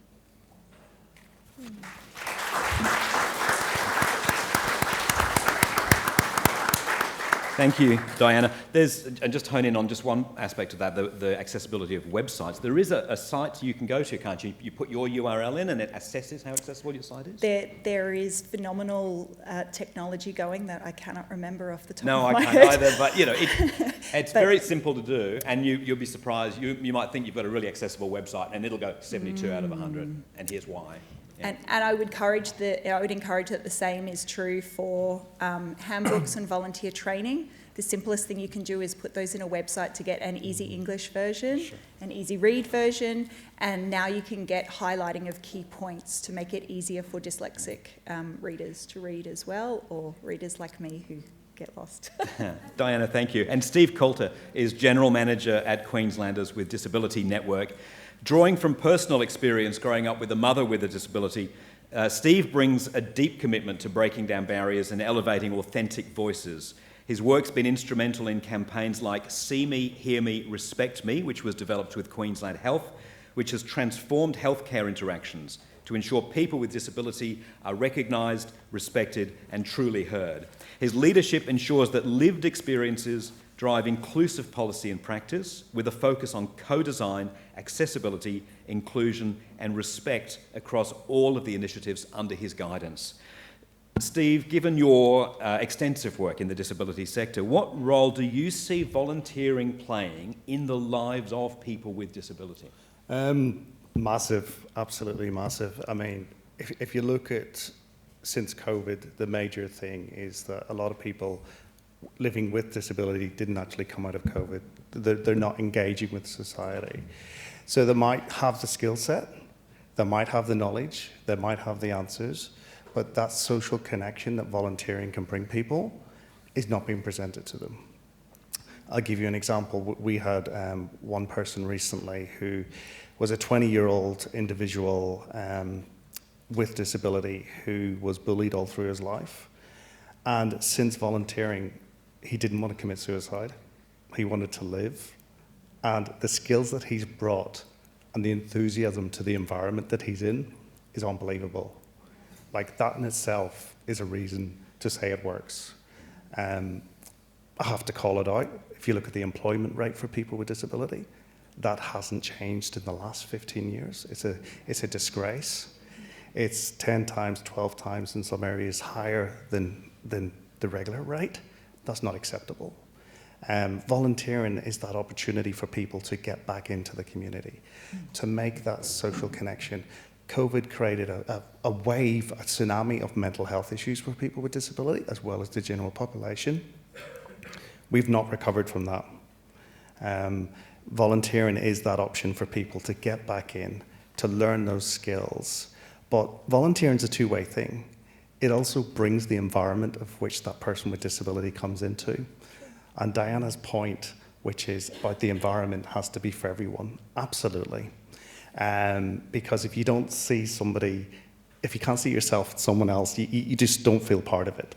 Thank you, Diana. And just hone in on just one aspect of that, the accessibility of websites. There is a site you can go to, can't you? You put your URL in and it assesses how accessible your site is? There is phenomenal technology going that I cannot remember off the top No, of my I head. can't either, but it's very simple to do, and you'll be surprised. You might think you've got a really accessible website and it'll go 72 out of 100, and here's why. Yeah. And I would encourage that the same is true for handbooks and volunteer training. The simplest thing you can do is put those in a website to get an easy English version, an easy read version, and now you can get highlighting of key points to make it easier for dyslexic readers to read as well, or readers like me who get lost. Diana, thank you. And Steve Coulter is General Manager at Queenslanders with Disability Network. Drawing from personal experience growing up with a mother with a disability, Steve brings a deep commitment to breaking down barriers and elevating authentic voices. His work's been instrumental in campaigns like See Me, Hear Me, Respect Me, which was developed with Queensland Health, which has transformed healthcare interactions to ensure people with disability are recognised, respected and truly heard. His leadership ensures that lived experiences drive inclusive policy and practice with a focus on co-design, accessibility, inclusion and respect across all of the initiatives under his guidance. Steve, given your extensive work in the disability sector, what role do you see volunteering playing in the lives of people with disability? Massive, absolutely massive. I mean, if you look at since COVID, the major thing is that a lot of people living with disability didn't actually come out of COVID. They're not engaging with society. So they might have the skill set, they might have the knowledge, they might have the answers, but that social connection that volunteering can bring people is not being presented to them. I'll give you an example. We had one person recently who was a 20-year-old individual with disability who was bullied all through his life. And since volunteering, he didn't want to commit suicide. He wanted to live. And the skills that he's brought and the enthusiasm to the environment that he's in is unbelievable. Like, that in itself is a reason to say it works. I have to call it out. If you look at the employment rate for people with disability, that hasn't changed in the last 15 years. It's a disgrace. It's 10 times, 12 times in some areas higher than the regular rate. That's not acceptable. Volunteering is that opportunity for people to get back into the community, to make that social connection. COVID created a wave, a tsunami of mental health issues for people with disability, as well as the general population. We've not recovered from that. Volunteering is that option for people to get back in, to learn those skills. But volunteering is a two-way thing. It also brings the environment of which that person with disability comes into. And Diana's point, which is about the environment, has to be for everyone. Absolutely. Because if you don't see somebody, if you can't see yourself in someone else, you just don't feel part of it.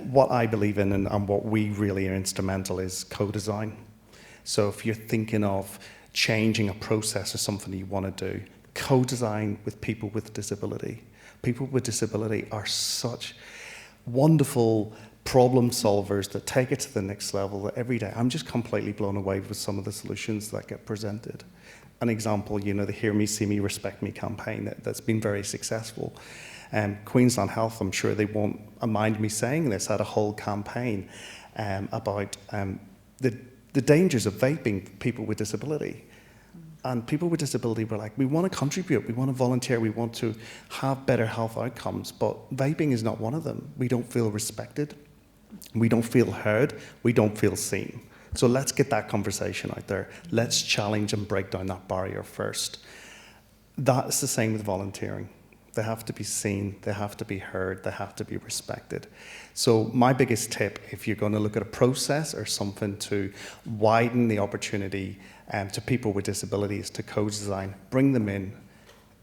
What I believe in and what we really are instrumental is co-design. So if you're thinking of changing a process or something you want to do, co-design with people with disability. People with disability are such wonderful problem solvers that take it to the next level every day. I'm just completely blown away with some of the solutions that get presented. An example, the Hear Me, See Me, Respect Me campaign that's been very successful. Queensland Health, I'm sure they won't mind me saying this, had a whole campaign about the dangers of vaping for people with disability. And people with disability were like, we want to contribute, we want to volunteer, we want to have better health outcomes, but vaping is not one of them. We don't feel respected, we don't feel heard, we don't feel seen. So let's get that conversation out there. Let's challenge and break down that barrier first. That's the same with volunteering. They have to be seen, they have to be heard, they have to be respected. So my biggest tip, if you're going to look at a process or something to widen the opportunity to people with disabilities to co-design, bring them in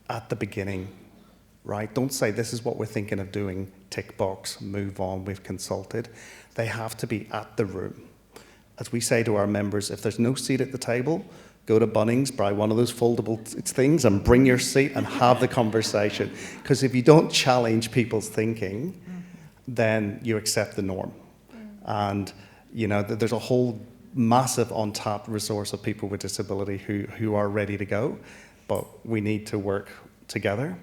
at the beginning, right? Don't say this is what we're thinking of doing, tick box, move on, we've consulted. They have to be at the room. As we say to our members, if there's no seat at the table, go to Bunnings, buy one of those foldable things and bring your seat and have the conversation. Because if you don't challenge people's thinking, then you accept the norm. And You know, there's a whole massive untapped resource of people with disability who are ready to go, but we need to work together.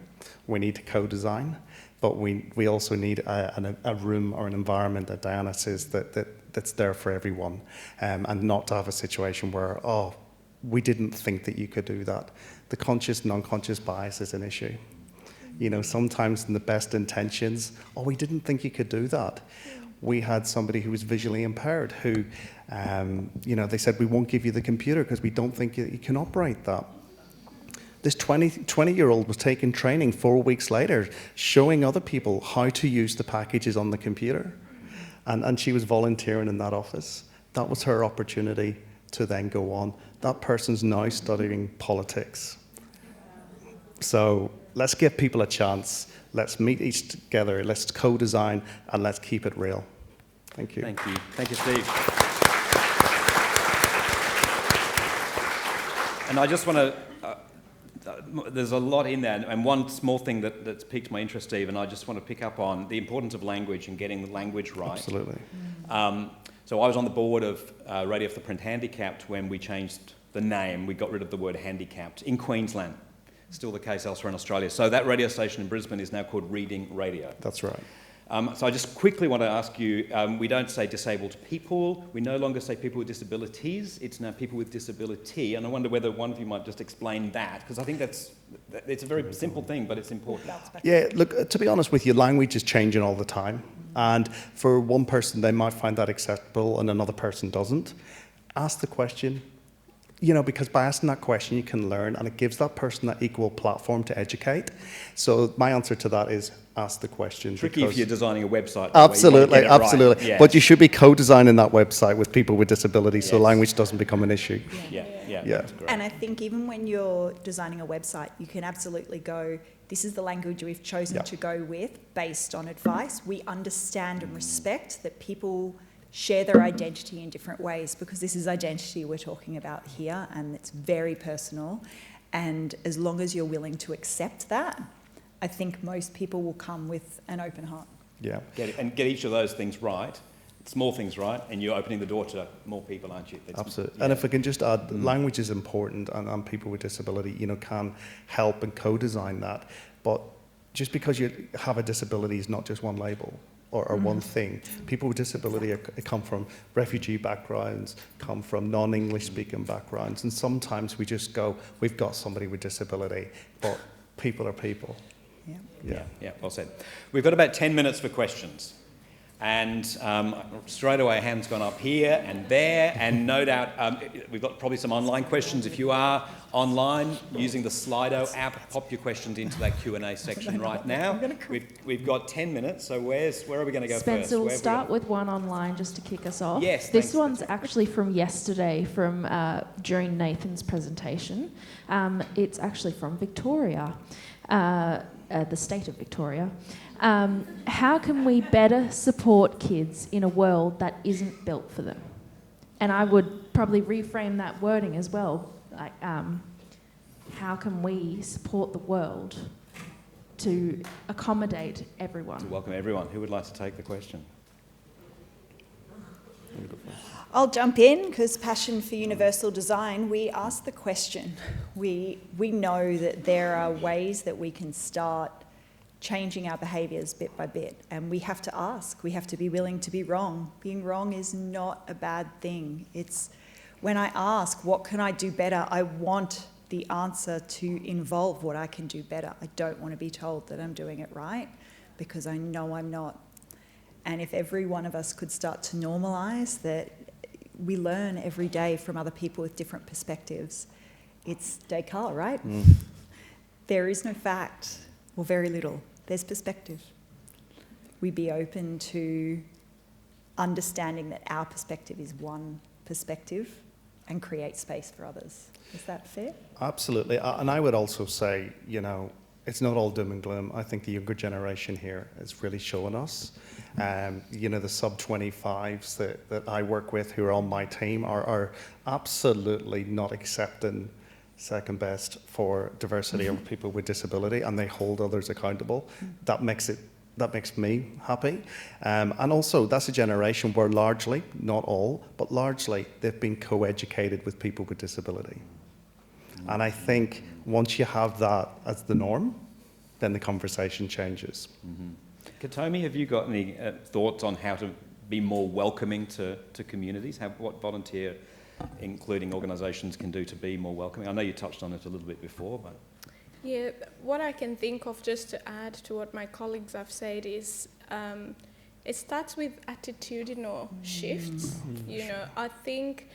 We need to co-design, but we also need a room or an environment that Diana says that's there for everyone, and not to have a situation where, oh, we didn't think that you could do that. The conscious and unconscious bias is an issue. You know, sometimes in the best intentions, oh, we didn't think you could do that. We had somebody who was visually impaired who, you know, they said, we won't give you the computer because we don't think you can operate that. This 20-year-old was taking training 4 weeks later, showing other people how to use the packages on the computer. And she was volunteering in that office. That was her opportunity to then go on. That person's now studying politics. So let's give people a chance. Let's meet each together. Let's co-design, and let's keep it real. Thank you. Thank you. Thank you, Steve. And I just want to, there's a lot in there, and one small thing that's piqued my interest, Steve, and I just want to pick up on the importance of language and getting the language right. Absolutely. So I was on the board of Radio for the Print Handicapped when we changed the name. We got rid of the word handicapped in Queensland. Still the case elsewhere in Australia. So that radio station in Brisbane is now called Reading Radio. That's right. So I just quickly want to ask you, we don't say disabled people, we no longer say people with disabilities, it's now people with disability, and I wonder whether one of you might just explain that, because I think it's a very simple thing, but it's important. Yeah, look, to be honest with you, language is changing all the time, and for one person they might find that acceptable and another person doesn't. Ask the question, you know, because by asking that question you can learn, and it gives that person that equal platform to educate. So my answer to that is ask the question. Tricky if you're designing a website. Absolutely, absolutely. Right. Yeah. But you should be co-designing that website with people with disabilities, so language doesn't become an issue. Yeah. And I think even when you're designing a website, you can absolutely go, this is the language we've chosen to go with based on advice. We understand and respect that people share their identity in different ways, because this is identity we're talking about here, and it's very personal. And as long as you're willing to accept that, I think most people will come with an open heart. Yeah. Get each of those things right, small things right, and you're opening the door to more people, aren't you? Absolutely. Yeah. And if I can just add, language is important, and people with disability, you know, can help and co-design that. But just because you have a disability is not just one label or one thing. People with disability come from refugee backgrounds, come from non-English speaking backgrounds, and sometimes we just go, we've got somebody with disability, but people are people. Yeah, well said. We've got about 10 minutes for questions. And straight away, hands gone up here and there, and no doubt we've got probably some online questions. If you are online using the Slido app, pop your questions into that Q&A section right now. We've got 10 minutes, so where are we going to go Spencer, first? Spencer, we'll start with one online just to kick us off. Yes, this one's actually from yesterday, from during Nathan's presentation. It's actually from Victoria, the state of Victoria. How can we better support kids in a world that isn't built for them? And I would probably reframe that wording as well. Like, how can we support the world to accommodate everyone? To welcome everyone. Who would like to take the question? I'll jump in, because Passion for Universal Design, we ask the question. We know that there are ways that we can start changing our behaviours bit by bit, and we have to ask. We have to be willing to be wrong. Being wrong is not a bad thing. It's when I ask, what can I do better? I want the answer to involve what I can do better. I don't want to be told that I'm doing it right, because I know I'm not. And if every one of us could start to normalise that we learn every day from other people with different perspectives. It's DECRA, right? There is no fact, or very little. There's perspective. We be open to understanding that our perspective is one perspective and create space for others. Is that fair? Absolutely. And I would also say, you know, it's not all doom and gloom. I think the younger generation here is really showing us. You know, the sub-25s that I work with who are on my team are absolutely not accepting second best for diversity or people with disability, and they hold others accountable. That makes it that makes me happy. And also, that's a generation where largely, not all, but largely, they've been co-educated with people with disability. And I think once you have that as the norm, then the conversation changes. Kathomi, have you got any thoughts on how to be more welcoming to communities? What volunteer, including organisations, can do to be more welcoming? I know you touched on it a little bit before, but... Yeah, what I can think of, just to add to what my colleagues have said, is it starts with attitudinal shifts. You know, I think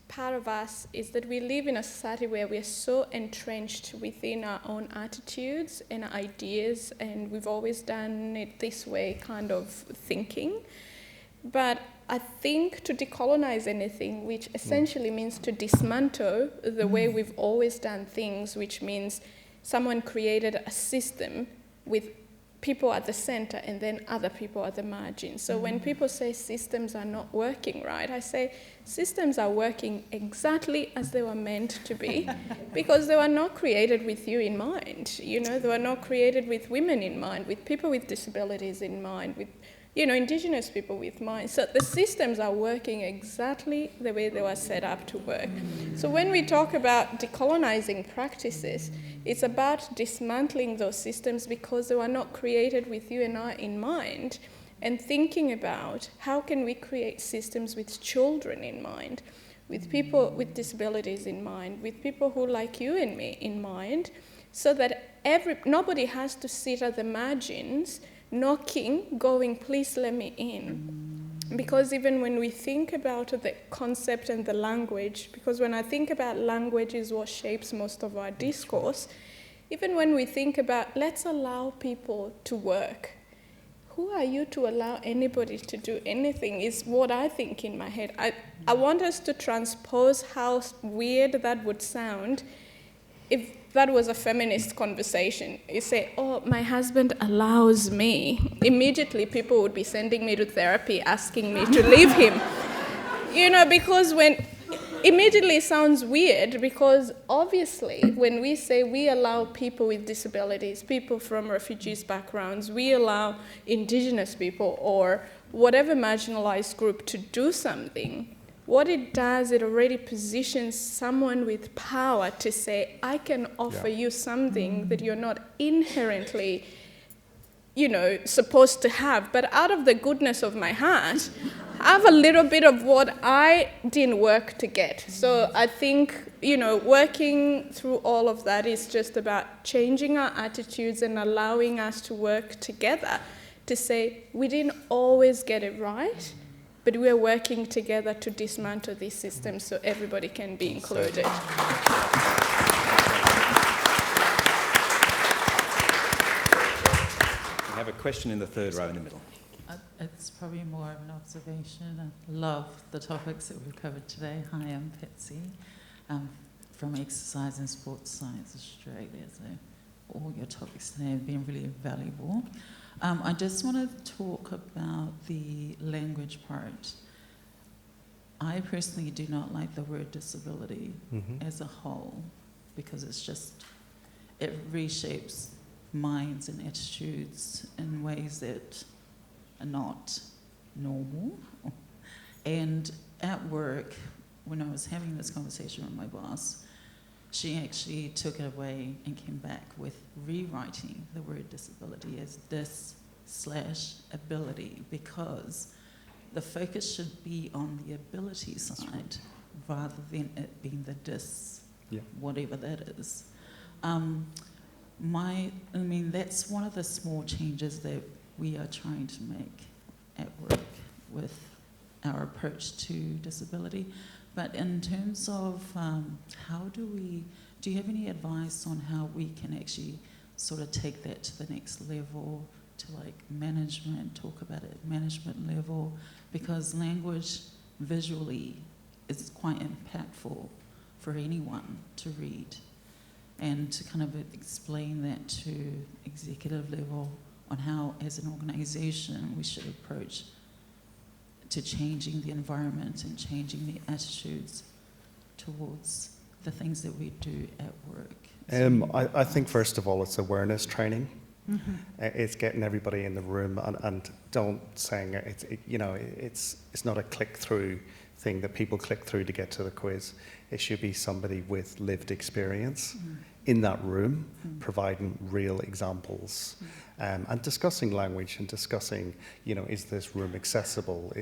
part of us is that we live in a society where we are so entrenched within our own attitudes and ideas, and we've always done it this way kind of thinking. But I think to decolonize anything, which essentially means to dismantle the way we've always done things, which means someone created a system with people at the center and then other people at the margin. So when people say systems are not working right, I say systems are working exactly as they were meant to be, because they were not created with you in mind. You know, they were not created with women in mind, with people with disabilities in mind, with, you know, Indigenous people with mind. So the systems are working exactly the way they were set up to work. So when we talk about decolonizing practices, it's about dismantling those systems because they were not created with you and I in mind, and thinking about how can we create systems with children in mind, with people with disabilities in mind, with people who like you and me in mind, so that nobody has to sit at the margins knocking, going, please let me in. Because even when we think about the concept and the language, because when I think about language is what shapes most of our discourse, even when we think about let's allow people to work, who are you to allow anybody to do anything is what I think in my head. I want us to transpose how weird that would sound if that was a feminist conversation. You say, oh, my husband allows me. Immediately people would be sending me to therapy, asking me to leave him. You know, because immediately it sounds weird, because obviously when we say we allow people with disabilities, people from refugees backgrounds, we allow Indigenous people or whatever marginalized group to do something, what it does, it already positions someone with power to say, I can offer you something that you're not inherently, you know, supposed to have, but out of the goodness of my heart, have a little bit of what I didn't work to get. So I think, you know, working through all of that is just about changing our attitudes and allowing us to work together to say, we didn't always get it right, but we're working together to dismantle these systems so everybody can be included. We have a question in the third row in the middle. It's probably more of an observation. I love the topics that we've covered today. Hi, I'm Patsy from Exercise and Sports Science Australia. So all your topics today have been really valuable. I just want to talk about the language part. I personally do not like the word disability as a whole, because it reshapes minds and attitudes in ways that are not normal. And at work, when I was having this conversation with my boss, she actually took it away and came back with rewriting the word disability as dis/ability, because the focus should be on the ability side rather than it being the dis, whatever that is. That's one of the small changes that we are trying to make at work with our approach to disability. But in terms of do you have any advice on how we can actually sort of take that to the next level, to like management, talk about it at management level? Because language visually is quite impactful for anyone to read, and to kind of explain that to executive level on how, as an organisation, we should approach to changing the environment and changing the attitudes towards the things that we do at work. I think, first of all, it's awareness training. Mm-hmm. It's getting everybody in the room, and don't saying it's not a click through thing that people click through to get to the quiz. It should be somebody with lived experience in that room, providing real examples, and discussing language and discussing, is this room accessible?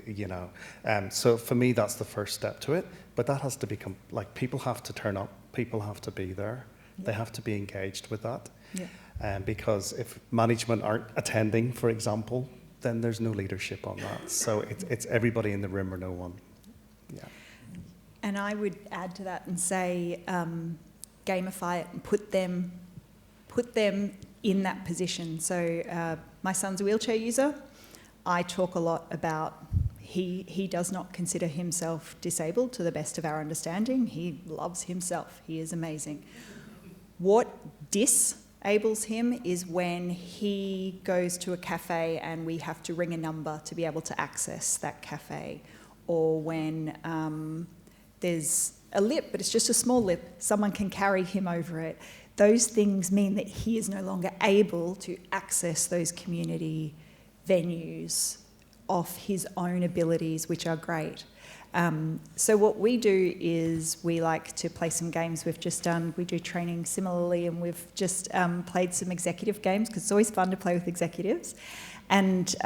So for me, that's the first step to it. But that has to become, people have to turn up, people have to be there, they have to be engaged with that. Yeah. Because if management aren't attending, for example, then there's no leadership on that. So it's everybody in the room or no one. Yeah. And I would add to that and say, gamify it and put them in that position. So my son's a wheelchair user. I talk a lot about he does not consider himself disabled to the best of our understanding. He loves himself. He is amazing. What disables him is when he goes to a cafe and we have to ring a number to be able to access that cafe, or when there's a lip, but it's just a small lip, someone can carry him over it. Those things mean that he is no longer able to access those community venues off his own abilities, which are great. So what we do is we like to play some games. We do training similarly, and we've just played some executive games, because it's always fun to play with executives. And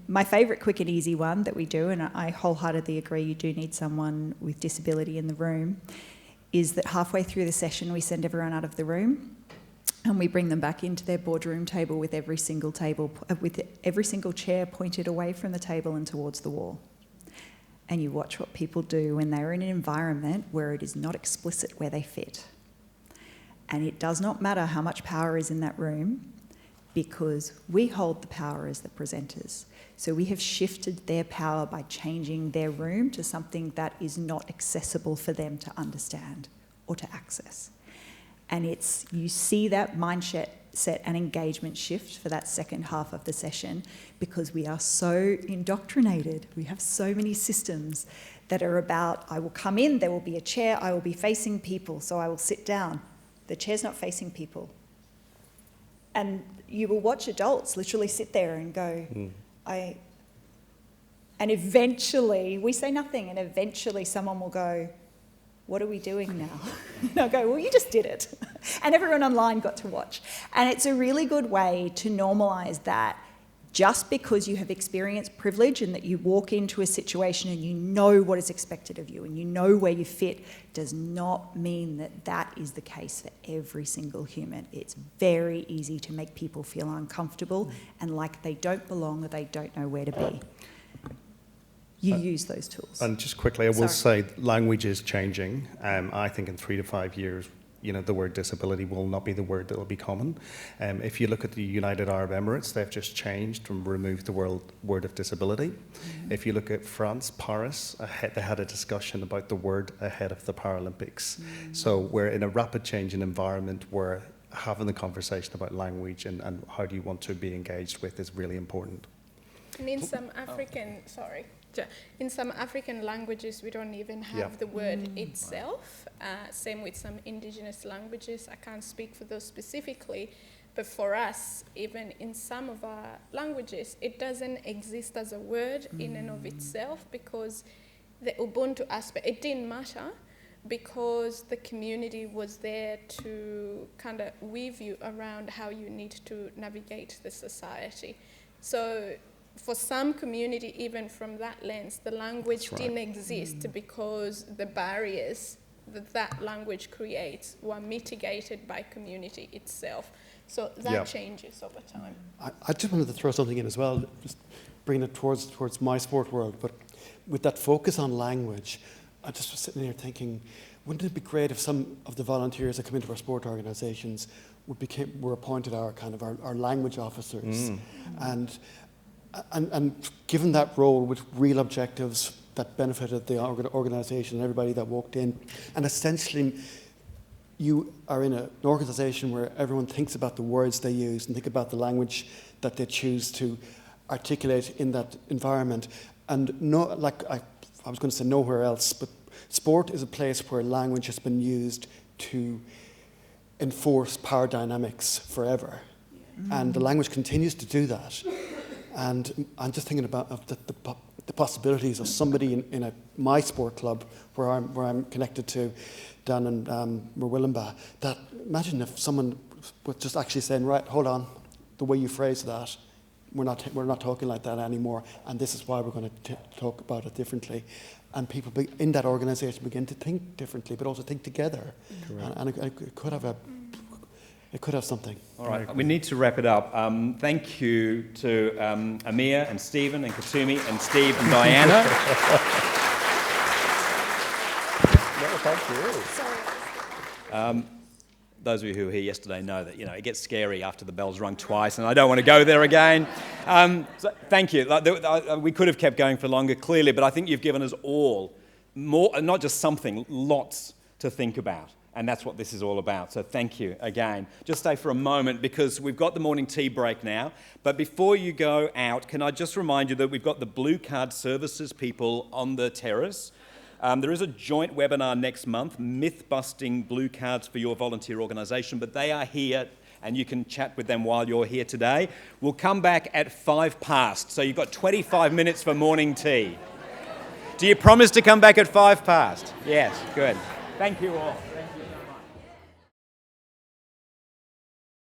my favourite quick and easy one that we do, and I wholeheartedly agree you do need someone with disability in the room, is that halfway through the session we send everyone out of the room and we bring them back into their boardroom table with every single chair pointed away from the table and towards the wall. And you watch what people do when they're in an environment where it is not explicit where they fit. And it does not matter how much power is in that room, because we hold the power as the presenters. So we have shifted their power by changing their room to something that is not accessible for them to understand or to access. And you see that mindset and engagement shift for that second half of the session, because we are so indoctrinated. We have so many systems that are about, I will come in, there will be a chair, I will be facing people, so I will sit down. The chair's not facing people. And you will watch adults literally sit there and go, and eventually, we say nothing, and eventually someone will go, what are we doing now? And I'll go, well, you just did it. And everyone online got to watch. And it's a really good way to normalise that just because you have experienced privilege and that you walk into a situation and you know what is expected of you and you know where you fit, does not mean that that is the case for every single human. It's very easy to make people feel uncomfortable and like they don't belong or they don't know where to be. You use those tools. And just quickly, I will say language is changing. I think in 3 to 5 years, the word disability will not be the word that will be common. If you look at the United Arab Emirates, they've just changed and removed the word of disability. If you look at France, Paris, they had a discussion about the word ahead of the Paralympics. So we're in a rapid changing environment where having the conversation about language and how do you want to be engaged with is really important. And in some African languages, we don't even have the word itself. Same with some indigenous languages. I can't speak for those specifically, but for us, even in some of our languages, it doesn't exist as a word in and of itself, because the Ubuntu aspect, it didn't matter, because the community was there to kind of weave you around how you need to navigate the society. So for some community, even from that lens, the language didn't exist because the barriers that language creates were mitigated by community itself. So that changes over time. I just wanted to throw something in as well, just bringing it towards my sport world. But with that focus on language, I just was sitting here thinking, wouldn't it be great if some of the volunteers that come into our sport organisations were appointed our language officers, and given that role with real objectives that benefited the organisation and everybody that walked in, and essentially you are in an organisation where everyone thinks about the words they use and think about the language that they choose to articulate in that environment. And I was going to say nowhere else, but sport is a place where language has been used to enforce power dynamics forever. And the language continues to do that. And I'm just thinking about the possibilities of somebody in my sport club where I'm connected to down in Murwillumbah, that imagine if someone was just actually saying, right, hold on, the way you phrase that, we're not talking like that anymore, and this is why we're going to talk about it differently. And people in that organisation begin to think differently, but also think together. And it could have something. All right, we need to wrap it up. Thank you to Amir and Stephen and Kathomi and Steve and Diana. Thank you. Those of you who were here yesterday know that it gets scary after the bell's rung twice, and I don't want to go there again. So thank you. We could have kept going for longer, clearly, but I think you've given us all more, not just something, lots to think about. And that's what this is all about. So thank you again. Just stay for a moment because we've got the morning tea break now. But before you go out, can I just remind you that we've got the Blue Card Services people on the terrace. There is a joint webinar next month, Myth-Busting Blue Cards for your volunteer organisation, but they are here and you can chat with them while you're here today. We'll come back at past, so you've got 25 minutes for morning tea. Do you promise to come back at past? Yes, good. Thank you all.